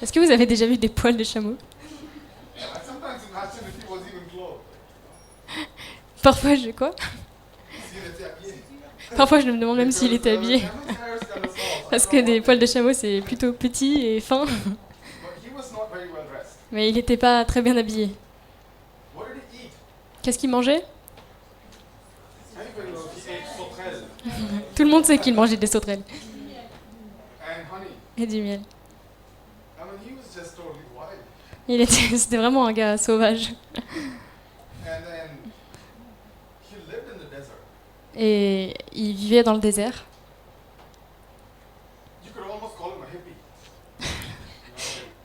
Est-ce que vous avez déjà vu des poils de chameau? I sometimes imagine if he was even clothed. Parfois, je quoi? S'il était habillé. Parfois, je me demande même s'il était habillé. Camel's hair is kind of soft. Parce que des poils de chameau, c'est plutôt petit et fin. But he was not very well dressed. Mais il n'était pas très bien habillé. What did he eat? Qu'est-ce qu'il mangeait? Everybody knows he ate sauterelles Tout le monde sait qu'il mangeait des sauterelles and honey. et du miel. I mean, he was just totally wild. C'était vraiment un gars sauvage. And then he lived in the desert. Et il vivait dans le désert. You could almost call him a hippie.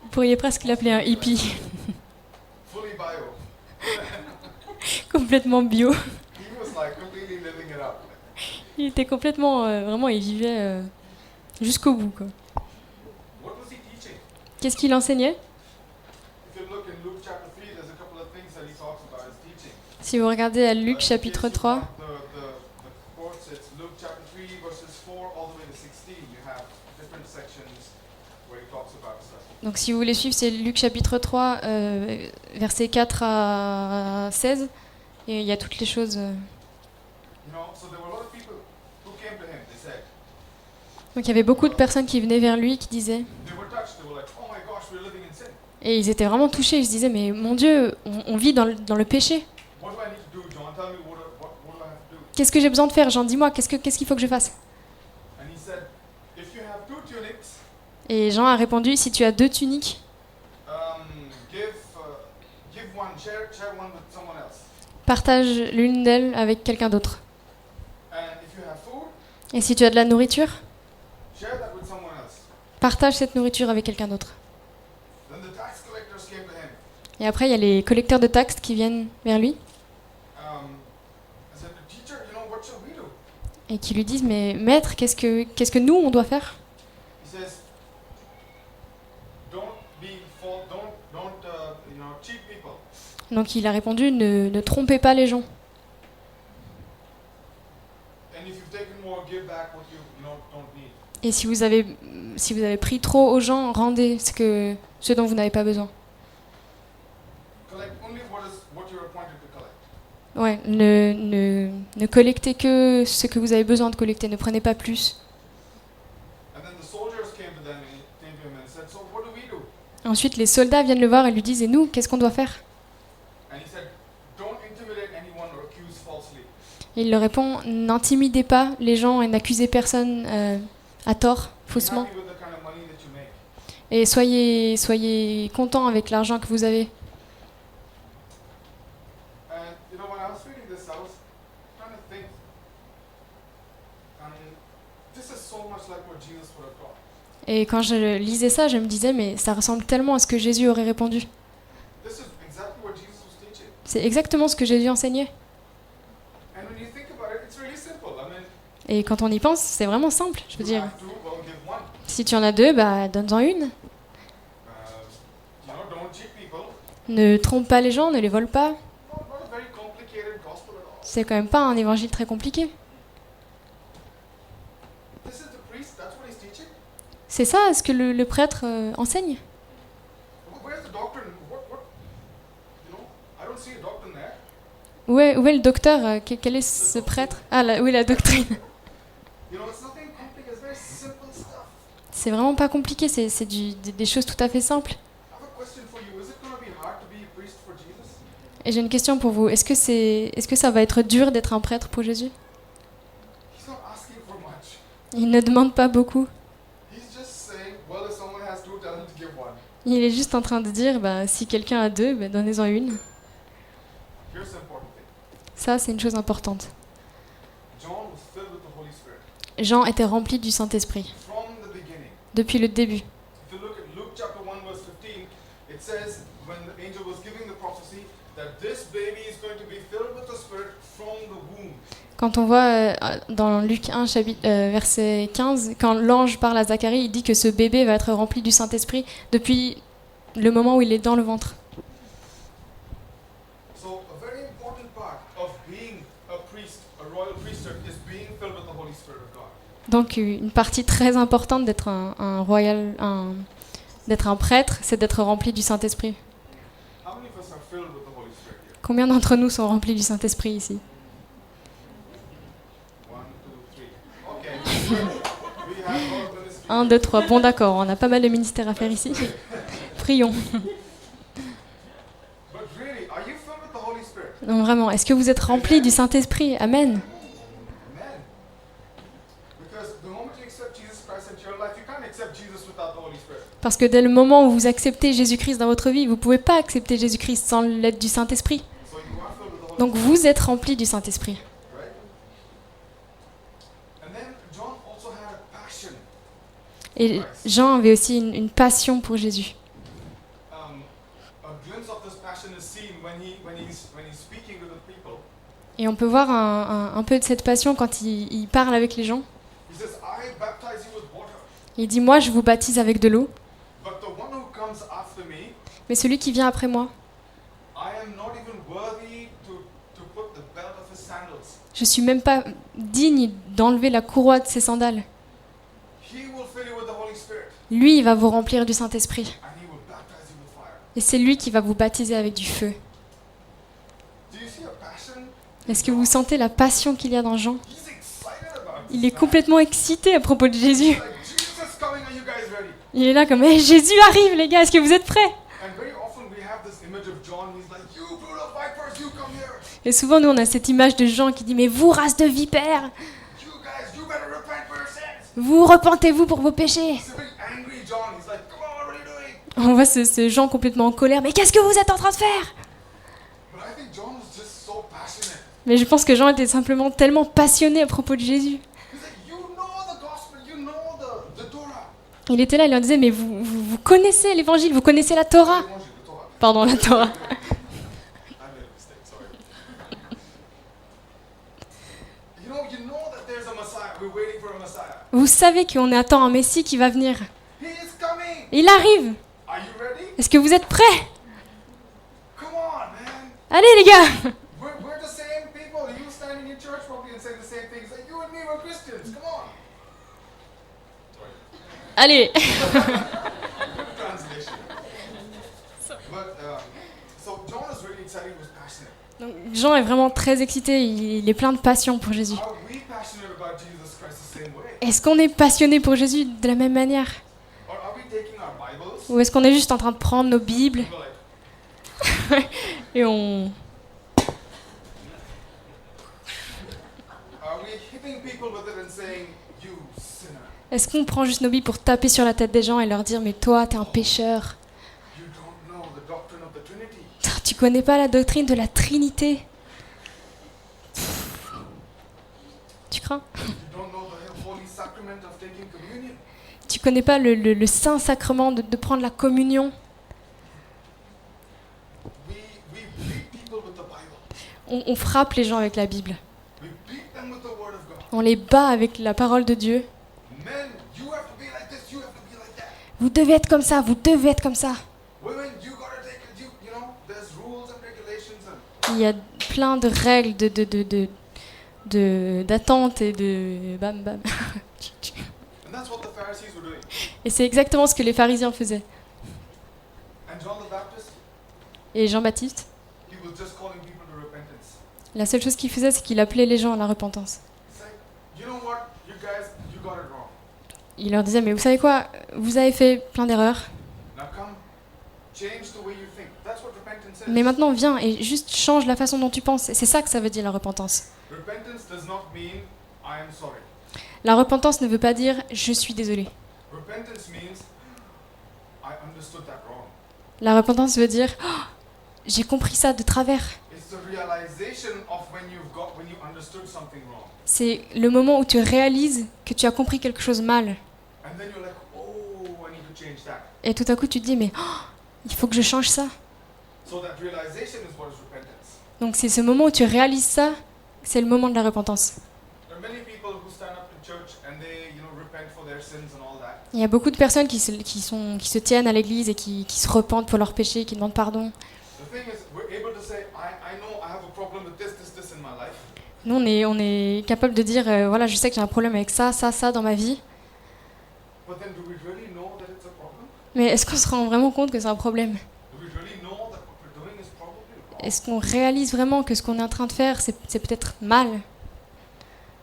Vous pourriez presque l'appeler un hippie. Fully bio. Complètement bio. He was like completely living it up. Il était complètement... vraiment, il vivait jusqu'au bout, quoi. What was he teaching? Qu'est-ce qu'il enseignait? If you look in Luke chapter 3, there's a couple of things that he talks about his teaching. Si vous regardez à Luc In chapitre case you 3, want the quotes, it's Luke chapter 3, verses 4 all the way to 16. You have different sections where he talks about stuff. donc si vous voulez suivre, c'est Luc chapitre 3, versets 4 à 16. Et il y a toutes les choses... You know, so there were a lot of people who came to him. They said, Donc il y avait beaucoup de personnes qui venaient vers lui, qui disaient... they were touched. They were like, oh my gosh, we're living in sin. Et ils étaient vraiment touchés. Ils se disaient, mais mon Dieu, on vit dans le péché. What do I need to do, John? Tell me what do I have to do? Qu'est-ce que j'ai besoin de faire, Jean? Dis-moi, qu'est-ce qu'il faut que je fasse? And he said, if you have 2 tunics, Et Jean a répondu, si tu as 2 tuniques, give one, share one with someone else. partage l'une d'elles avec quelqu'un d'autre. And if you have food, Et si tu as de la nourriture, share that with someone else. partage cette nourriture avec quelqu'un d'autre. Then the tax collectors came to him. Et après, il y a les collecteurs de taxes qui viennent vers lui And said, teacher, you know, what should we do? et qui lui disent, mais maître, qu'est-ce que nous, on doit faire? He says, don't cheat people. Donc il a répondu, ne trompez pas les gens. And if you've taken more, give back what you don't need. Et si vous avez pris trop aux gens, rendez ce dont vous n'avez pas besoin. Collect only what you're appointed to collect. Ouais, ne collectez que ce que vous avez besoin de collecter, ne prenez pas plus. And then the soldiers came to him and said, so what do we do? Ensuite, les soldats viennent le voir et lui disent, et nous, qu'est-ce qu'on doit faire? And he said, don't intimidate anyone or accuse falsely. Et il leur répond, n'intimidez pas les gens et n'accusez personne à tort, Be faussement. happy with the kind of money that you make. Et soyez contents avec l'argent que vous avez. And you know, when I was reading this, I was trying to think. This is so much like what Jesus would have taught. Et quand je lisais ça, je me disais, mais ça ressemble tellement à ce que Jésus aurait répondu. This is exactly what Jesus was teaching. C'est exactement ce que Jésus enseignait. And when you think about it, it's really simple. I mean, Et quand on y pense, c'est vraiment simple. Je veux you dire, have 2, well, give one. si tu en as 2, bah donne-en une. Don't cheat people. Ne trompe pas les gens, ne les vole pas. Not a very complicated gospel at all. C'est quand même pas un évangile très compliqué. This is the priest. That's what he's teaching. C'est ça ce que le prêtre enseigne? Where's the doctrine? I don't see a doctrine there. Où est le docteur? Quel est ce prêtre? Ah, oui, la doctrine. It's nothing complicated. It's very simple stuff. C'est vraiment pas compliqué, c'est des choses tout à fait simples. I have a question for you. Is it going to be hard to be a priest for Jesus? Et j'ai une question pour vous. Est-ce que ça va être dur d'être un prêtre pour Jésus? He's not asking for much. Il ne demande pas beaucoup. He's just saying, well, if someone has 2, tell him to give one. Il est juste en train de dire, bah, si quelqu'un a 2, bah, donnez-en une. Here's the important thing. Ça, c'est une chose importante. John was filled with the Holy Spirit Jean était rempli du Saint-Esprit from the beginning. depuis le début. If you look at Luke chapter 1 verse 15, it says when the angel was giving the prophecy that this baby is going to be filled with the Spirit from the womb. Quand on voit dans Luc 1, verset 15, quand l'ange parle à Zacharie, il dit que ce bébé va être rempli du Saint-Esprit depuis le moment où il est dans le ventre. So a very important part of being a priest, a royal priesthood, is being filled with the Holy Spirit of God. Donc une partie très importante d'être un D'être un prêtre, c'est d'être rempli du Saint-Esprit. How many of us are filled with the Holy Spirit here? Combien d'entre nous sont remplis du Saint-Esprit ici? 1, 2, 3. Okay. We have Lord ministry. 1, 2, 3. Bon, d'accord, on a pas mal de ministères à faire ici. Prions. But really, are you filled with the Holy Spirit? Non, vraiment, est-ce que vous êtes remplis du Saint-Esprit? Amen. Amen. Because the moment you accept Jesus Christ into your life, you can't accept Jesus without the Holy Spirit. Parce que dès le moment où vous acceptez Jésus-Christ dans votre vie, vous ne pouvez pas accepter Jésus-Christ sans l'aide du Saint-Esprit. So you are filled with the Holy Donc vous êtes remplis du Saint-Esprit. Spirit, right? And then John also had a passion. Et Jean avait aussi une passion pour Jésus. A glimpse of this passion is seen when he's speaking to the people. Et on peut voir un peu de cette passion quand il parle avec les gens. He says, "I baptize you with water, Il dit, moi je vous baptise avec de l'eau, but the one who comes after me, mais celui qui vient après moi, I am not even worthy to put the belt of his sandals. je suis même pas digne d'enlever la courroie de ses sandales. He will fill you with the Holy Spirit, Lui, il va vous remplir du Saint-Esprit. and he will baptize you with fire." Et c'est lui qui va vous baptiser avec du feu. Do you see a passion? Est-ce que vous sentez la passion qu'il y a dans Jean? He's excited about Il this, est man. complètement excité à propos de Jésus. Like, Jesus coming, are you guys ready? Il est là comme, hey, Jésus arrive les gars, est-ce que vous êtes prêts? And very often we have this image of John. He's like, "You brood of vipers, you come here. Et souvent nous on a cette image de Jean qui dit, mais vous race de vipères, You guys, you better repent for your sins." vous repentez-vous pour vos péchés. It's a very angry John. He's like, "Come on, what are you doing?" On voit ce Jean complètement en colère, mais qu'est-ce que vous êtes en train de faire? But I think John was just so passionate. Mais je pense que Jean était simplement tellement passionné à propos de Jésus. He's like, "You know the gospel, you know the Torah." Il était là, il leur disait, mais vous connaissez l'évangile, vous connaissez la Torah. L'évangile, the Torah. Pardon, la Torah. I made a mistake, sorry. You know that there's a Messiah. We're waiting for a Messiah. Vous savez qu'on attend un Messie qui va venir. He is coming. Il arrive. Are you ready? Est-ce que vous êtes prêts? Come on, man. Allez les gars. We're the same people. You standing in church probably and saying the same things. Like, you and me were Christians. Come on. Allez. Translation. But so John is really excited. He was passionate. Donc, Jean est vraiment très excité, il est plein de passion pour Jésus. Are we passionate about Jesus Christ the same way? Est-ce qu'on est passionné pour Jésus de la même manière? Or are we taking our Bibles? Ou est-ce qu'on est juste en train de prendre nos Bibles We're like, et on... are we hitting people with it and saying, "You sinner"? Est-ce qu'on prend juste nos Bibles pour taper sur la tête des gens et leur dire, mais toi, t'es un pécheur. You don't know the doctrine of the Trinity. Tu connais pas la doctrine de la Trinité. Tu crains? You don't know the holy sacrament of taking communion. Tu connais pas le saint sacrement de prendre la communion? We beat people with the Bible. On frappe les gens avec la Bible. We beat them with the Word of God. On les bat avec la parole de Dieu. Men, you have to be like this. You have to be like that. Vous devez être comme ça, vous devez être comme ça. Women, you gotta take it. You know, there's rules and regulations and. Il y a plein de règles, d'attente et de bam bam. And that's what the Pharisees were doing. Et c'est exactement ce que les pharisiens faisaient. And John the Baptist, Et Jean-Baptiste, he was just calling people to repentance. la seule chose qu'il faisait, c'est qu'il appelait les gens à la repentance. It's like, you know what, you guys, you got it wrong. Il leur disait, mais vous savez quoi, vous avez fait plein d'erreurs, Now come, change the way you think. That's what repentance is. mais maintenant viens et juste change la façon dont tu penses. Et c'est ça que ça veut dire la repentance. Repentance does not mean I am sorry. La repentance ne veut pas dire je suis désolé. Repentance means I understood that wrong. La repentance veut dire oh, j'ai compris ça de travers. It's the realization of when you understood something wrong. C'est le moment où tu réalises que tu as compris quelque chose mal. And then you're like, oh, I need to change that. Et tout à coup tu te dis mais oh, il faut que je change ça. So that realization is what is repentance. Donc c'est ce moment où tu réalises ça, c'est le moment de la repentance. There are many people who stand up in church and they, repent for their sins and all that. Il y a beaucoup de personnes qui se tiennent à l'église et qui se repentent pour leurs péchés, qui demandent pardon. The thing is, we're able to say, I know I have a problem with this in my life. Nous, on est capable de dire, voilà, je sais que j'ai un problème avec ça dans ma vie. But then do we really know that it's a problem? Mais est-ce qu'on se rend vraiment compte que c'est un problème? Do we really know that what we're doing is probably wrong? Est-ce qu'on réalise vraiment que ce qu'on est en train de faire, c'est peut-être mal?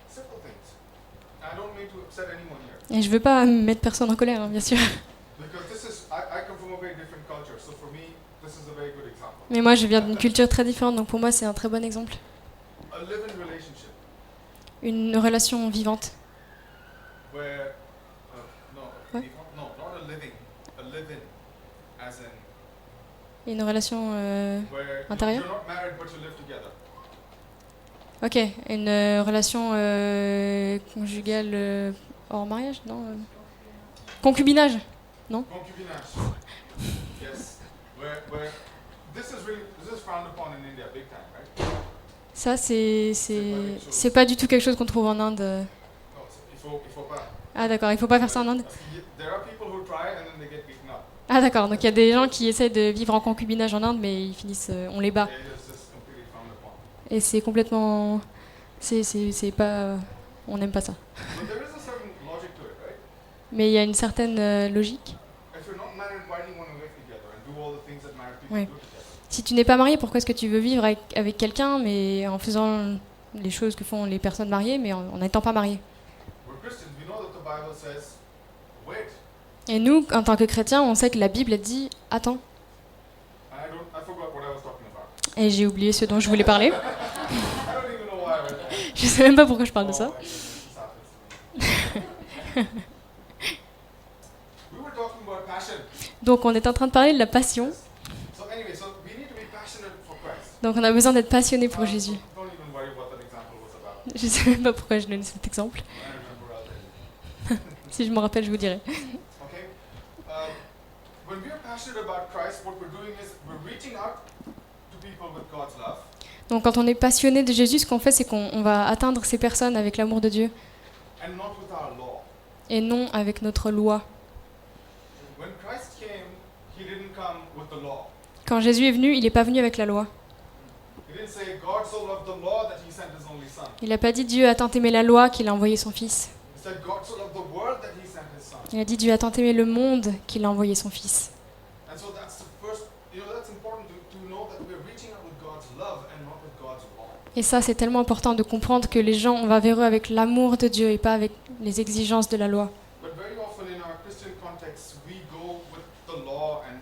Simple things. I don't mean to upset anyone here Et je veux pas mettre personne en colère, hein, bien sûr. because this is I come from a very different culture, so for me this is a very good example. Mais moi, je viens d'une culture très différente, donc pour moi, c'est un très bon exemple. A live-in relationship Une relation vivante. where no, Ouais. no, not a living, a live-in, as in Une relation... where Intérieur? you're not married but you live together. Ok, une relation conjugale hors mariage, non concubinage. Concubinage. Yes. Where this is frowned upon in India big time, right? Ça, c'est pas du tout quelque chose qu'on trouve en Inde. No, il faut pas. Ah d'accord, il faut pas faire ça en Inde. Parce que there are people who try and then they get beaten up. Ah d'accord, donc il y a des gens qui essaient de vivre en concubinage en Inde, mais ils finissent, on les bat. It is just completely frowned upon. Et c'est complètement... C'est pas... On n'aime pas ça. But there is a certain logic to it, right? Mais il y a une certaine logique. If you're not married, why do you want to live together and do all the things that married people Ouais. do together? Si tu n'es pas marié, pourquoi est-ce que tu veux vivre avec quelqu'un, mais en faisant les choses que font les personnes mariées, mais en n'étant pas marié? We're Christians, we know that the Bible says, wait. Et nous, en tant que chrétiens, on sait que la Bible elle dit « Attends ». I forgot what I was talking about. Et j'ai oublié ce dont je voulais parler. I don't even know why I read that. Je sais même pas pourquoi je parle de ça. Oh, my goodness, this happens to me. We were talking about passion. Donc on est en train de parler de la passion. So anyway, so we need to be passionate for Christ. Donc on a besoin d'être passionné pour Jésus. Don't even worry what that example was about. Je sais même pas pourquoi je donne cet exemple. I remember I'll tell you. Si je me rappelle, je vous dirai. Okay? When we are passionate about Christ, what we're doing is we're reaching out to people with God's love. Donc quand on est passionné de Jésus, ce qu'on fait, c'est qu'on va atteindre ces personnes avec l'amour de Dieu And not with our law. et non avec notre loi. When Christ came, he didn't come with the law. Quand Jésus est venu, il n'est pas venu avec la loi. He didn't say God so loved the law that he sent his only son. Il n'a pas dit Dieu a tant aimé la loi qu'il a envoyé son fils. He said God so loved the world that he sent his son. Il a dit Dieu a tant aimé le monde qu'il a envoyé son fils. And so that's the first, that's important to know that we're reaching out with God's love and not with God's law. Et ça, c'est tellement important de comprendre que les gens, on va vers eux avec l'amour de Dieu et pas avec les exigences de la loi. But very often in our Christian context, we go with the law and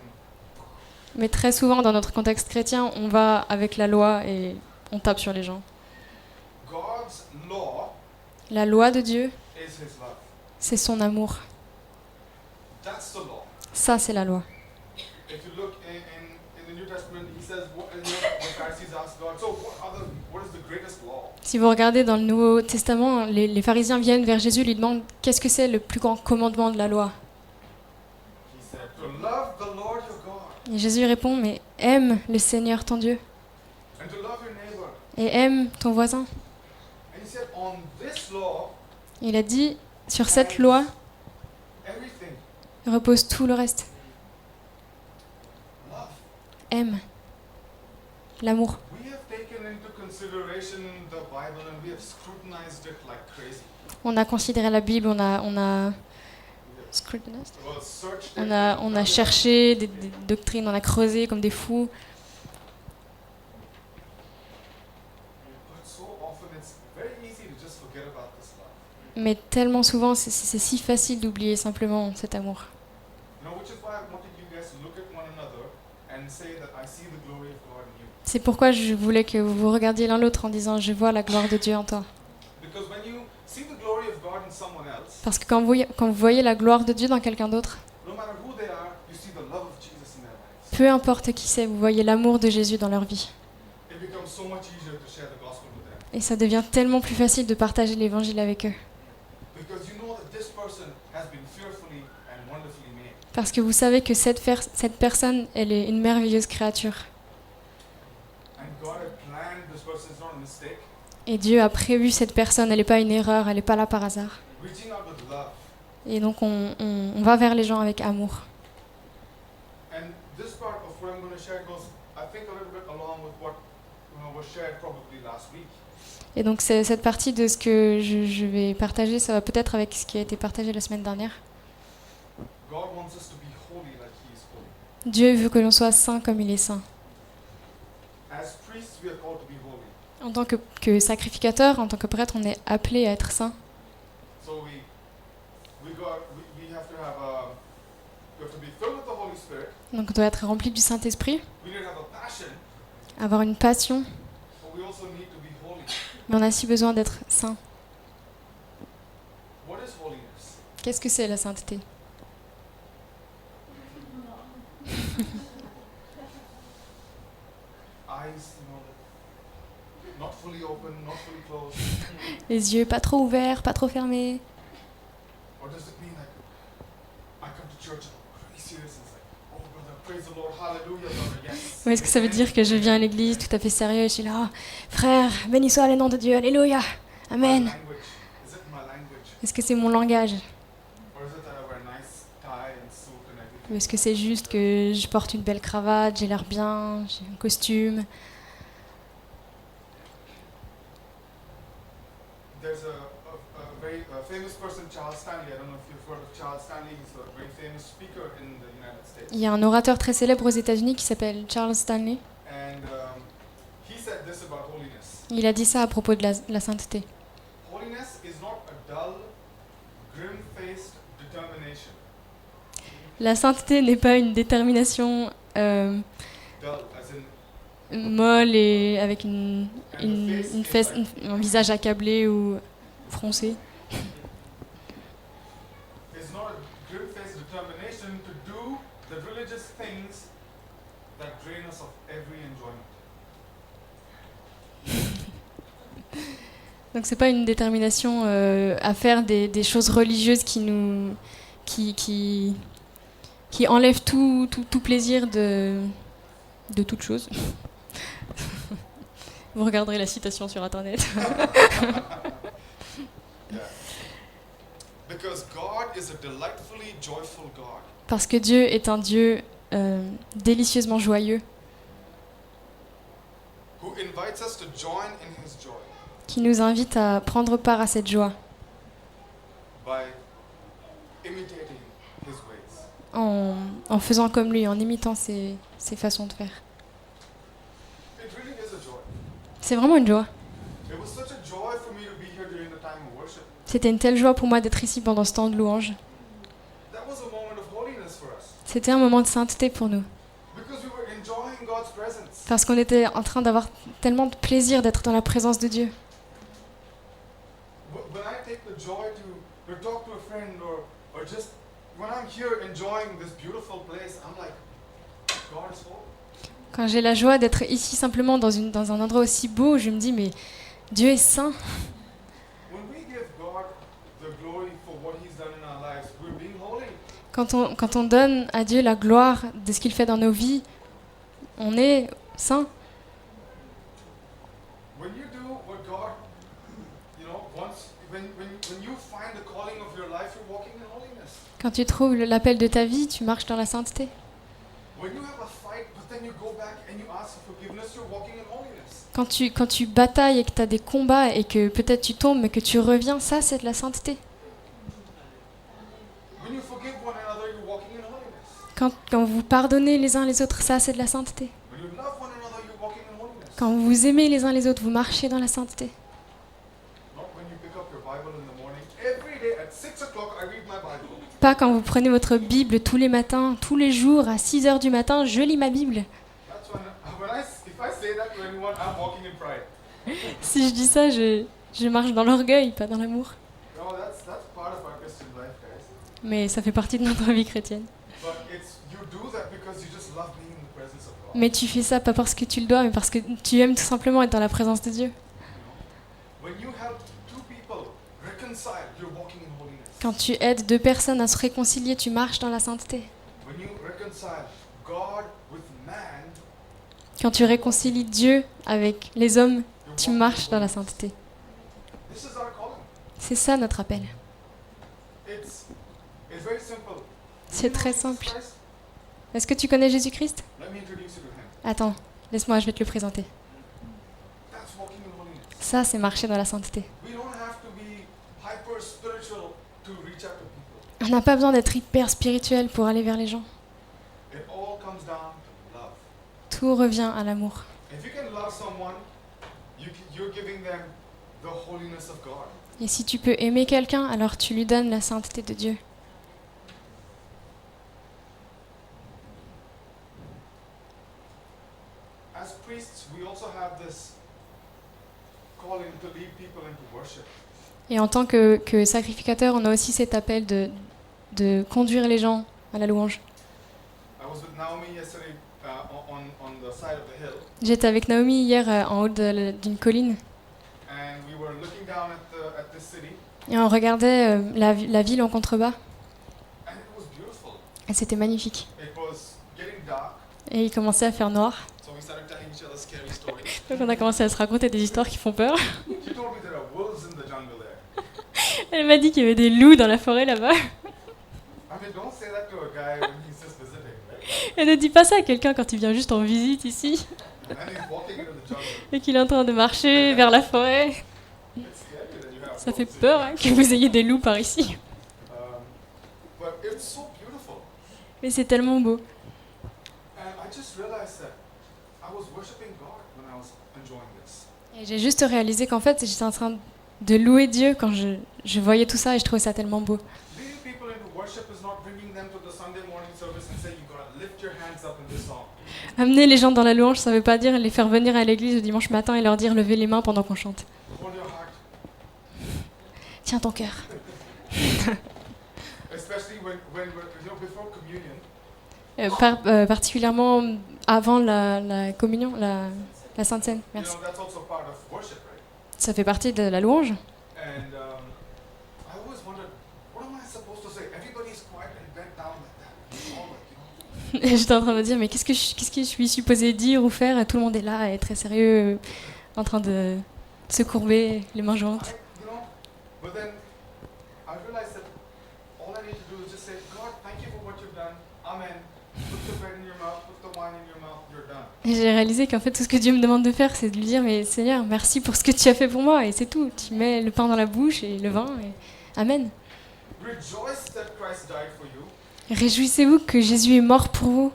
Mais très souvent, dans notre contexte chrétien, on va avec la loi et on tape sur les gens. God's law La loi de Dieu, is his love. c'est son amour. That's the law. Ça, c'est la loi. If you look in the New Testament, he says, the Pharisees ask God, so what is the greatest law? Si vous regardez dans le Nouveau Testament, les pharisiens viennent vers Jésus et lui demandent qu'est-ce que c'est le plus grand commandement de la loi. He said, to love the Lord your God Et Jésus répond, mais aime le Seigneur ton Dieu and to love your neighbor. et aime ton voisin. And he said, on this law, Il a dit, sur cette loi everything, repose tout le reste. love. Aime. L'amour. We have taken into consideration the Bible and we have scrutinized it like crazy. On a considéré la Bible, on a Well, searched it. on a cherché des doctrines, on a creusé comme des fous. But so often it's very easy to just forget about this love. Mais tellement souvent, c'est si facile d'oublier simplement cet amour. Which is why I wanted you guys to look at one another and say that I see the glory of God in you. C'est pourquoi je voulais que vous vous regardiez l'un l'autre en disant, je vois la gloire de Dieu en toi. Because when you see the glory of God in someone else, Parce que quand vous voyez la gloire de Dieu dans quelqu'un d'autre, no matter who they are, you see the love of Jesus in their lives. peu importe qui c'est, vous voyez l'amour de Jésus dans leur vie. It becomes so much easier to share the gospel with them. Et ça devient tellement plus facile de partager l'évangile avec eux. Because you know that this person has been fearfully and wonderfully made. Parce que vous savez que cette personne, elle est une merveilleuse créature. And God had planned this person, it's not a mistake. Et Dieu a prévu cette personne, elle n'est pas une erreur, elle n'est pas là par hasard. Reaching out with love. Et donc on va vers les gens avec amour. And this part of what I'm going to share goes, I think, a little bit along with what was shared probably last week. Et donc cette partie de ce que je vais partager, ça va peut-être avec ce qui a été partagé la semaine dernière. God wants us to be holy like Dieu veut que l'on soit saint comme il est saint. As priests, we are called to be holy. En tant que sacrificateur, en tant que prêtre, on est appelé à être saint. So we have to be filled with the Holy Spirit. Donc on doit être rempli du Saint-Esprit, We need to have a passion, avoir une passion, but we also need to be holy. mais on a aussi besoin d'être saint. What is holiness? Qu'est-ce que c'est la sainteté? Eyes, not fully open, not fully closed. Les yeux pas trop ouverts, pas trop fermés. Or does it mean like I come to church and I'm really serious and it's like, oh brother, praise the Lord, hallelujah, brother, yes. Ou est-ce que ça veut dire que je viens à l'église tout à fait sérieux et je suis là, oh, frère, béni soit le nom de Dieu, alléluia, My amen. language, is it my language? Est-ce que c'est mon langage? Or is it that I wear a nice tie and suit and everything? Ou est-ce que c'est juste que je porte une belle cravate, j'ai l'air bien, j'ai un costume? There's a very famous person, Charles Stanley. I don't know if you've heard of Charles Stanley. He's a very famous speaker in the United States. Il y a un orateur très célèbre aux États-Unis qui s'appelle Charles Stanley. And he said this about holiness. Il a dit ça à propos de la sainteté. Holiness is not a dull, grim-faced determination. La sainteté n'est pas une détermination Dull, as in molle et avec un visage accablé ou froncé. it's not a grim-faced determination to do the religious things that drain us of every enjoyment. Donc c'est pas une détermination à faire des choses religieuses qui enlèvent tout plaisir de toute chose. Vous regarderez la citation sur internet. Yeah. Because God is a delightfully joyful God. Parce que Dieu est un Dieu délicieusement joyeux Who invites us to join in his joy qui nous invite à prendre part à cette joie by imitating his ways. en faisant comme lui, en imitant ses façons de faire. It really is a joy. C'est vraiment une joie. It was such a joy for me to be here during the time of worship. C'était une telle joie pour moi d'être ici pendant ce temps de louange. That was a moment of holiness for us C'était un moment de sainteté pour nous. because we were enjoying God's presence. Parce qu'on était en train d'avoir tellement de plaisir d'être dans la présence de Dieu. When I take the joy to talk to a friend or just when I'm here enjoying this beautiful place, I'm like, God is holy. Quand j'ai la joie d'être ici simplement dans un endroit aussi beau, je me dis mais Dieu est saint. When we give God the glory for what he's done in our lives, we're being holy. Quand on donne à Dieu la gloire de ce qu'il fait dans nos vies, on est saint. When you do what God, when you find the calling of your life, you're walking in holiness. Quand tu trouves l'appel de ta vie, tu marches dans la sainteté. When you have a fight, but then you go back and you ask for forgiveness, you're walking in holiness. Quand tu batailles et que tu as des combats et que peut-être tu tombes mais que tu reviens, ça c'est de la sainteté. When you forgive one another, you're walking in holiness. Quand vous pardonnez les uns les autres, ça c'est de la sainteté. When you love one another, you're walking in holiness. Quand vous vous aimez les uns les autres, vous marchez dans la sainteté. Not when you pick up your Bible in the morning. Every day at 6 o'clock, I read my Bible. Pas quand vous prenez votre Bible tous les matins, tous les jours, à 6 heures du matin, je lis ma Bible. That's if I say that to anyone, I'm walking in pride. Si je dis ça, je marche dans l'orgueil, pas dans l'amour. No, that's part of our Christian life, guys. Mais ça fait partie de notre vie chrétienne. But you do that because you just love being in the presence of God. Mais tu fais ça pas parce que tu le dois, mais parce que tu aimes tout simplement être dans la présence de Dieu. When you help two people reconcile, you're walking in holiness. Quand tu aides deux personnes à se réconcilier, tu marches dans la sainteté. When you reconcile God with man, Quand tu réconcilies Dieu avec les hommes, you're tu walking marches in dans la holiness. sainteté. This is our calling. C'est ça notre appel. It's very simple. C'est You know très Jesus simple. Christ? Est-ce que tu connais Jésus-Christ? Let me introduce you to him. Attends, laisse-moi, je vais te le présenter. That's walking in holiness. Ça, c'est marcher dans la sainteté. We don't have to be hyper spiritual to reach out to people. On n'a pas besoin d'être hyper spirituel pour aller vers les gens. It all comes down to love. Tout revient à l'amour. If you can love someone, you're giving them the holiness of God. Et si tu peux aimer quelqu'un, alors tu lui donnes la sainteté de Dieu. As priests, we also have this calling to lead people into worship. Et en tant que sacrificateur, on a aussi cet appel de conduire les gens à la louange. I was with Naomi yesterday on the side of the hill, J'étais avec Naomi hier en haut d'une colline and we were looking down at this city, et on regardait la ville en contrebas and it was beautiful. et c'était magnifique. It was getting dark, Et il commençait à faire noir. so we started telling each other scary stories. Donc on a commencé à se raconter des histoires qui font peur. She told me there are wolves in the jungle there. Elle m'a dit qu'il y avait des loups dans la forêt là-bas. I mean, don't say that to a guy when he's just visiting, right? Elle ne dit pas ça à quelqu'un quand il vient juste en visite ici And then he's walking into the jungle. et qu'il est en train de marcher vers la forêt. It's scary that you have Ça fait wolves in peur hein, que vous ayez des loups par ici. But it's so beautiful. Mais c'est tellement beau. And I just realized that I was worshiping God when I was enjoying this. Et j'ai juste réalisé qu'en fait, j'étais en train de louer Dieu quand je voyais tout ça et je trouvais ça tellement beau. Leading people into worship is not bringing them to the Sunday morning service and saying you gotta lift your hands up in this song. Amener les gens dans la louange, ça veut pas dire les faire venir à l'église le dimanche matin et leur dire levez les mains pendant qu'on chante. Hold your heart. Tiens ton cœur. Especially when before communion, Particulièrement avant la communion, la Sainte Seine. Merci. that's also part of worship, right? Ça fait partie de la louange. And I always wondered, what am I supposed to say? Everybody's quiet and bent down like that. All like, Et j'étais en train de me dire, mais qu'est-ce que je suis supposée dire ou faire? Et tout le monde est là, et très sérieux, en train de se courber, les mains jointes. But then I realized that all I need to do is just say, God, thank you for what you've done. Amen. Put the bread in your mouth, put the wine in your mouth, you're done. Et j'ai réalisé qu'en fait, tout ce que Dieu me demande de faire, c'est de lui dire, mais Seigneur, merci pour ce que tu as fait pour moi, et c'est tout. Tu mets le pain dans la bouche et le vin, et Amen. Rejoice that Christ died for you. Réjouissez-vous que Jésus est mort pour vous.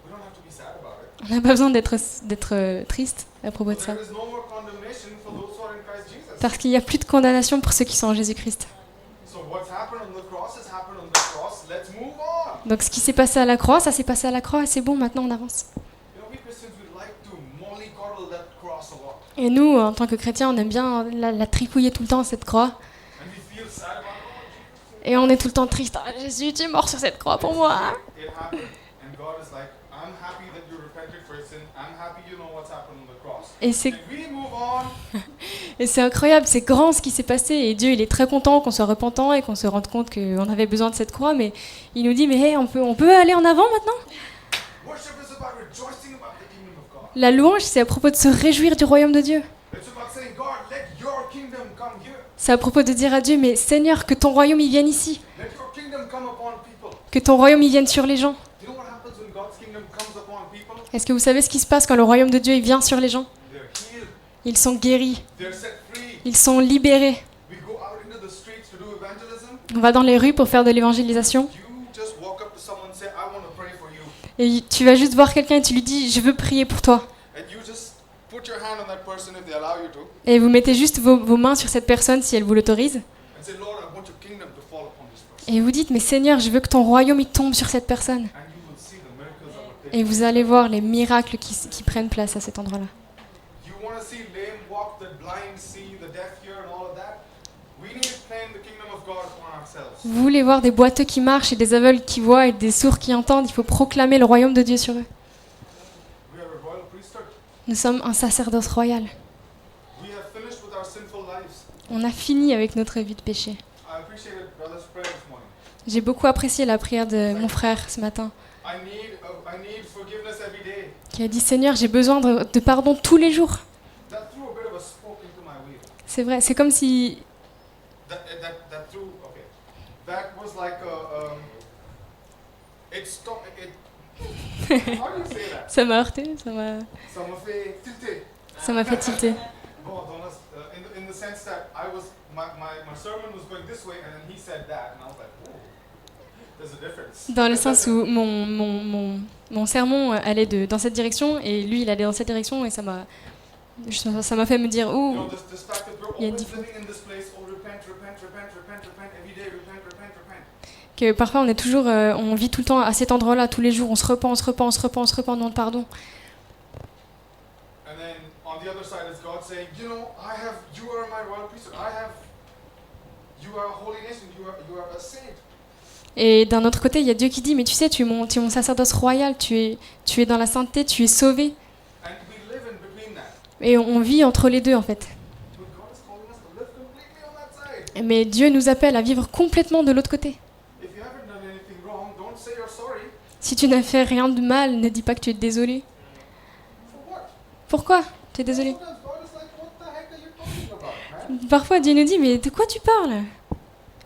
We don't have to be sad about it. On n'a pas besoin d'être triste à propos de ça. There is no more condemnation for those who are in Christ Jesus. Parce qu'il n'y a plus de condamnation pour ceux qui sont en Jésus-Christ. So what's happened on the cross has happened on the cross. Let's move on. Donc ce qui s'est passé à la croix, ça s'est passé à la croix, et c'est bon, maintenant on avance. We Christians, we like to mollycoddle that cross a lot. Et nous, en tant que chrétiens, on aime bien la tripouiller tout le temps, cette croix. And we feel sad about it. Et on est tout le temps triste. Ah, Jésus, tu es mort sur cette croix pour moi. It happened. And God is like, I'm happy that you repented for your sin. I'm happy you know what's happened on the cross. Et c'est And we move on. incroyable, c'est grand ce qui s'est passé. Et Dieu, il est très content qu'on soit repentant et qu'on se rende compte qu'on avait besoin de cette croix. Mais il nous dit, mais hey, on peut aller en avant maintenant. Worship is about rejoicing about the kingdom of God. La louange, c'est à propos de se réjouir du royaume de Dieu. It's about saying, God, let your kingdom come here. C'est à propos de dire à Dieu, mais Seigneur, que ton royaume, il vienne ici. Let your kingdom come upon people. Que ton royaume, il vienne sur les gens. You know what happens when God's kingdom comes upon people? Est-ce que vous savez ce qui se passe quand le royaume de Dieu, il vient sur les gens? They're healed. Ils sont guéris. They're set free. Ils sont libérés. We go out into the streets to do evangelism. On va dans les rues pour faire de l'évangélisation. You just walk up to someone and say, I want to pray for you. Et tu vas juste voir quelqu'un et tu lui dis, je veux prier pour toi. And you just put your hand on that person if they allow you to. Et vous mettez juste vos mains sur cette personne si elle vous l'autorise. And say, Lord, I want your kingdom to fall upon this person. Et vous dites, mais Seigneur, je veux que ton royaume il tombe sur cette personne. And you will see the miracles that will take Et vous allez voir les miracles qui prennent place à cet endroit-là. You want to see lame walk, the blind see, the deaf hear, and all of that? We need to claim the kingdom of God upon ourselves. Vous voulez voir des boiteux qui marchent et des aveugles qui voient et des sourds qui entendent. Il faut proclamer le royaume de Dieu sur eux. We are a royal priesthood. Nous sommes un sacerdoce royal. We have finished with our sinful lives. On a fini avec notre vie de péché. I appreciated brother's prayer this morning. J'ai beaucoup apprécié la prière de mon frère ce matin, I need forgiveness every day. qui a dit, Seigneur, j'ai besoin de pardon tous les jours. That threw a bit of a spoke into my wheel. C'est vrai, c'est comme si... That threw, okay. That was like it stopped, how do you say that? Ça m'a heurté, ça m'a fait tilter. tilter. Bon, in the sense that my sermon was going this way and then he said that and I was like, oh. There's a difference. Dans le sens où mon sermon allait dans cette direction et lui il allait dans cette direction et ça m'a fait me dire You ouh, know, this fact that we're il y a always différents- living in this place, oh, repent, repent, repent, repent, repent, every day, repent, repent, repent. que parfois on est toujours on vit tout le temps à cet endroit-là tous les jours, on se repent, on se repent, on se repent, on se repent, demande pardon. And then on the other side is God saying, you know, you are my royal priesthood, you are a holy nation, you are a saint. Et d'un autre côté, il y a Dieu qui dit mais tu sais, tu es mon sacerdoce royal, tu es dans la sainteté, tu es sauvé. And we live in between that. Et on vit entre les deux en fait. But God is calling us to live completely on that side. Mais Dieu nous appelle à vivre complètement de l'autre côté. If you haven't done anything wrong, don't say you're sorry. Si tu n'as fait rien de mal, ne dis pas que tu es désolé. For what? Pourquoi tu es désolé? Sometimes God is like, what the heck are you talking about, man? Parfois Dieu nous dit mais de quoi tu parles?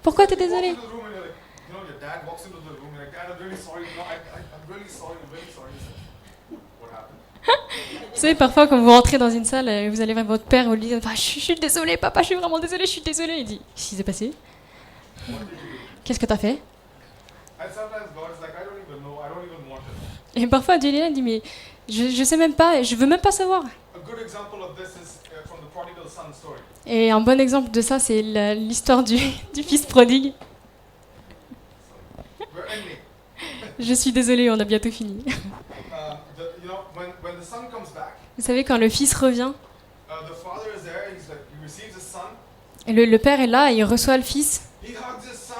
Pourquoi tu es You walk désolé? into the room and you're like, you know, your dad walks into the room and you're like, Dad, I'm really sorry, you know, I'm really sorry, I'm really sorry. He's like, what happened? Vous savez, parfois quand vous rentrez dans une salle, vous allez voir votre père vous lui dites je suis désolé papa, je suis vraiment désolé, je suis désolé. Il dit qu'est-ce qui s'est passé? What did you do? Qu'est-ce que tu as fait? And sometimes God is like, I don't even know, I don't even want to know. Et parfois Dieu est là, il dit mais je sais même pas, je veux même pas savoir. A good example of this is from the prodigal son story. Et un bon exemple de ça, c'est l'histoire du fils prodigue. We're ending. Je suis désolée, on a bientôt fini. You know, when the son comes back, Vous savez, quand le fils revient, the father is there, he's like, he receives his son, et le père est là, il reçoit le fils, he hugs his son,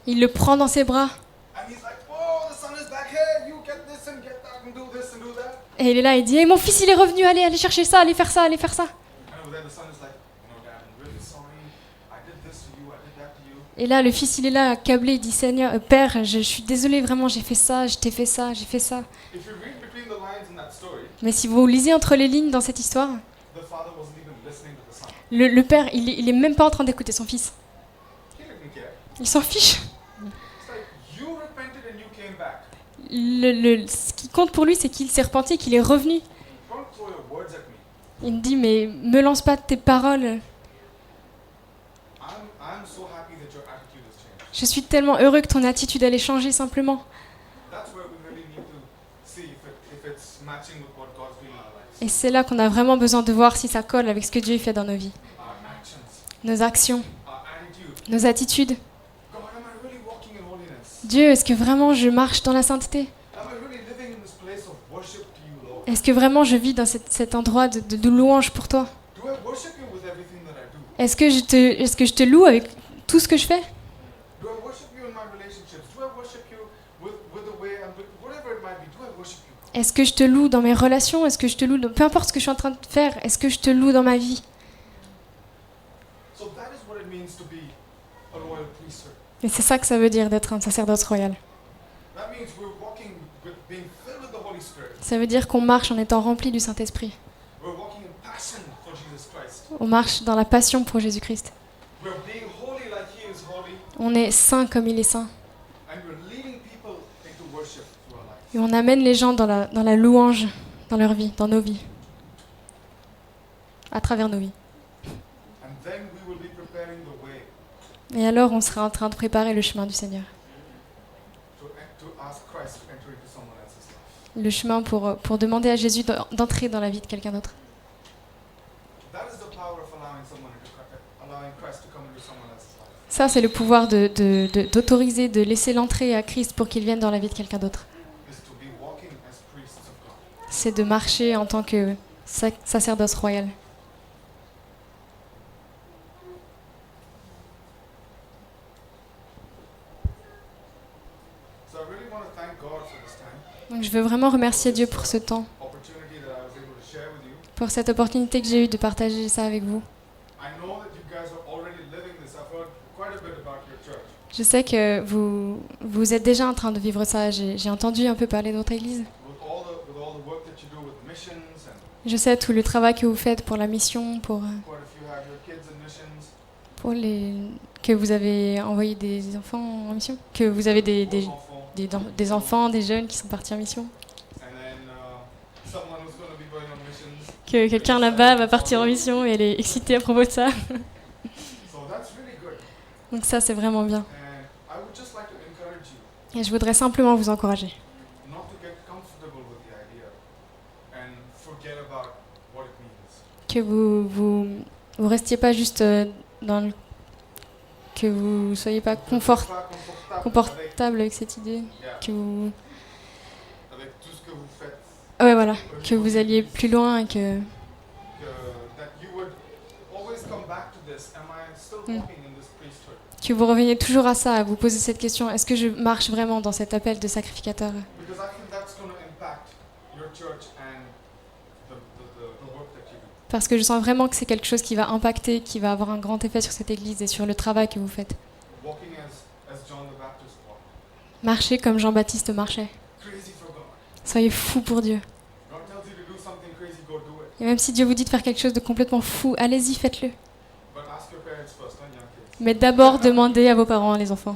il le prend dans ses bras, and he's like, oh, the son is back, hey, you get this and get that and do this and do that. et il est là, il dit hey, mon fils il est revenu, allez chercher ça, allez faire ça, allez faire ça. And then the son is like, no, Dad, I'm really sorry, I did this to you, I did that to you. Et là, le fils il est là, accablé, il dit Seigneur, Père, je suis désolé vraiment, j'ai fait ça, je t'ai fait ça, j'ai fait ça. If you read between the lines in that story, Mais si vous lisez entre les lignes dans cette histoire, the father wasn't even listening to the son. le père il est même pas en train d'écouter son fils. He didn't care. Il s'en fiche. It's like, you repented and you came back. Ce qui compte pour lui, c'est qu'il s'est repenti, qu'il est revenu. Don't throw your words at me. Il me dit mais me lance pas tes paroles. I'm so happy that your attitude has changed. Je suis tellement heureux que ton attitude allait changer simplement. That's where we really need to see if it's matching with what God's doing in our lives. Et c'est là qu'on a vraiment besoin de voir si ça colle avec ce que Dieu fait dans nos vies. Our actions, Nos actions, our attitude. nos attitudes. God, am I really walking in holiness? Dieu, est-ce que vraiment je marche dans la sainteté? Am I really living in this place of worship to you, Lord? Est-ce que vraiment je vis dans cet endroit de louange pour toi? Do I worship you with everything that I do? Est-ce que je te loue avec tout ce que je fais? Do I worship you in my relationships? Do I worship you with the way I'm doing? Whatever it might be, do I worship you? Est-ce que je te loue dans mes relations? Est-ce que je te loue peu importe ce que je suis en train de faire, est-ce que je te loue dans ma vie? So that is what it means to be a royal priesthood. Et c'est ça que ça veut dire d'être un sacerdoce royal. That means we're walking with being filled with the Holy Spirit. Ça veut dire qu'on marche en étant rempli du Saint-Esprit. We're walking in passion for Jesus Christ. On marche dans la passion pour Jésus-Christ. We're being holy like He is holy, On est saint comme il est saint. and we're leading people into worship through our lives. Et on amène les gens dans la louange, dans leur vie, dans nos vies. À travers nos vies. And then we will be preparing the way Et alors on sera en train de préparer le chemin du Seigneur. to ask Christ to enter into someone else's life. Le chemin pour demander à Jésus d'entrer dans la vie de quelqu'un d'autre. That is the power of allowing Christ to come into someone else's life. Ça, c'est le pouvoir d'autoriser, de laisser l'entrée à Christ pour qu'il vienne dans la vie de quelqu'un d'autre. Is to be walking as priests of God. C'est de marcher en tant que sacerdoce royal. So I really want to thank God for this time, Donc je veux vraiment remercier Dieu pour ce temps, opportunity that I was able to share with you. pour cette opportunité que j'ai eue de partager ça avec vous. I know that you guys are already living this. I've heard quite a bit about your church. Je sais que vous êtes déjà en train de vivre ça. J'ai entendu un peu parler de votre église. With all the work that you do with missions, and Je sais tout le travail que vous faites pour la mission, pour quite a few have your kids in missions. que vous avez envoyé des enfants en mission, que vous avez des enfants, des jeunes qui sont partis en mission, And then someone who's going to be going on missions. que quelqu'un là-bas va partir en mission et elle est excitée à propos de ça. So that's really good. Donc ça, c'est vraiment bien. And I would just like to encourage you Et je voudrais simplement vous encourager. not to get comfortable with the idea and forget about what it means. Que vous restiez pas juste dans le... Que vous soyez pas Pas confortable avec cette idée. yeah, Que vous... avec tout ce que vous faites, Ouais, voilà. Que vous alliez plus loin et que... that you would always come back to this. Am I still Mm. walking in this priesthood? Que vous reveniez toujours à ça, à vous poser cette question. Est-ce que je marche vraiment dans cet appel de sacrificateur? Because I think that's going to impact your church and the work that you do. Parce que je sens vraiment que c'est quelque chose qui va impacter, qui va avoir un grand effet sur cette église et sur le travail que vous faites. Walking as John the Baptist walked. Marchez comme Jean-Baptiste marchait. Crazy for God. Soyez fous pour Dieu. God tells you to do something crazy, go do it. Et même si Dieu vous dit de faire quelque chose de complètement fou, allez-y, faites-le. But ask your parents first, not young kids. Mais d'abord, demandez à vos parents, les enfants.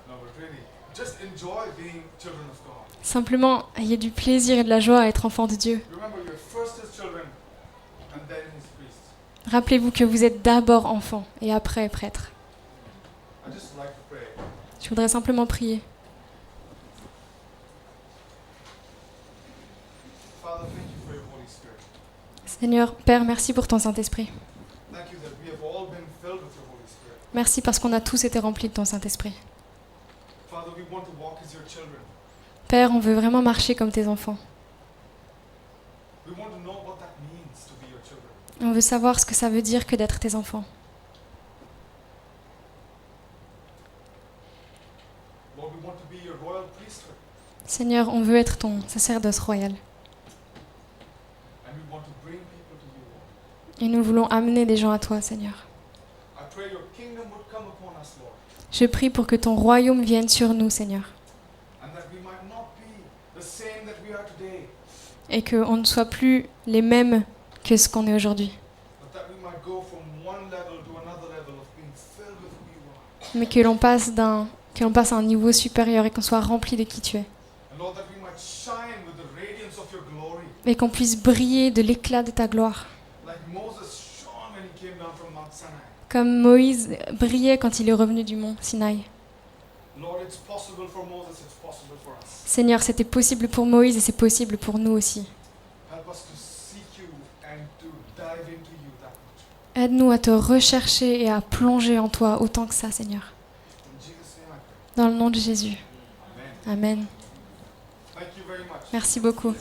No, but really, just enjoy being children of God. Simplement, ayez du plaisir et de la joie à être enfant de Dieu. Remember, you're first His children and then His priests. Rappelez-vous que vous êtes d'abord enfant et après prêtre. I just like to pray. Je voudrais simplement prier. Father, thank you for your Holy Spirit. Seigneur, Père, merci pour ton Saint-Esprit. Thank you that we have all been filled with your Holy Spirit. Merci parce qu'on a tous été remplis de ton Saint-Esprit. Father, we want to walk as your children. Père, on veut vraiment marcher comme tes enfants. We want to know what that means to be your children. On veut savoir ce que ça veut dire que d'être tes enfants. Lord, we want to be your royal priesthood. Seigneur, on veut être ton sacerdoce royal. And we want to bring people to you, Lord. Et nous voulons amener des gens à toi, Seigneur. I pray your kingdom would come upon us, Lord. Je prie pour que ton royaume vienne sur nous, Seigneur. And that we might not be the same that we are today. Et qu'on ne soit plus les mêmes que ce qu'on est aujourd'hui. But that we might go from one level to another level of being filled with who you are. Mais que l'on passe à un niveau supérieur et qu'on soit rempli de qui tu es. And Lord, that we might shine with the radiance of your glory. Et qu'on puisse briller de l'éclat de ta gloire. Like Moses shone when he came down from Mount Sinai. Comme Moïse brillait quand il est revenu du mont Sinaï. Lord, it's possible for Moses, it's possible for us. Seigneur, c'était possible pour Moïse et c'est possible pour nous aussi. Help us to seek you and to dive into you that much. Aide-nous à te rechercher et à plonger en toi autant que ça, Seigneur. In Jesus' name I pray. Dans le nom de Jésus. Amen. Amen. Thank you very much. Merci beaucoup.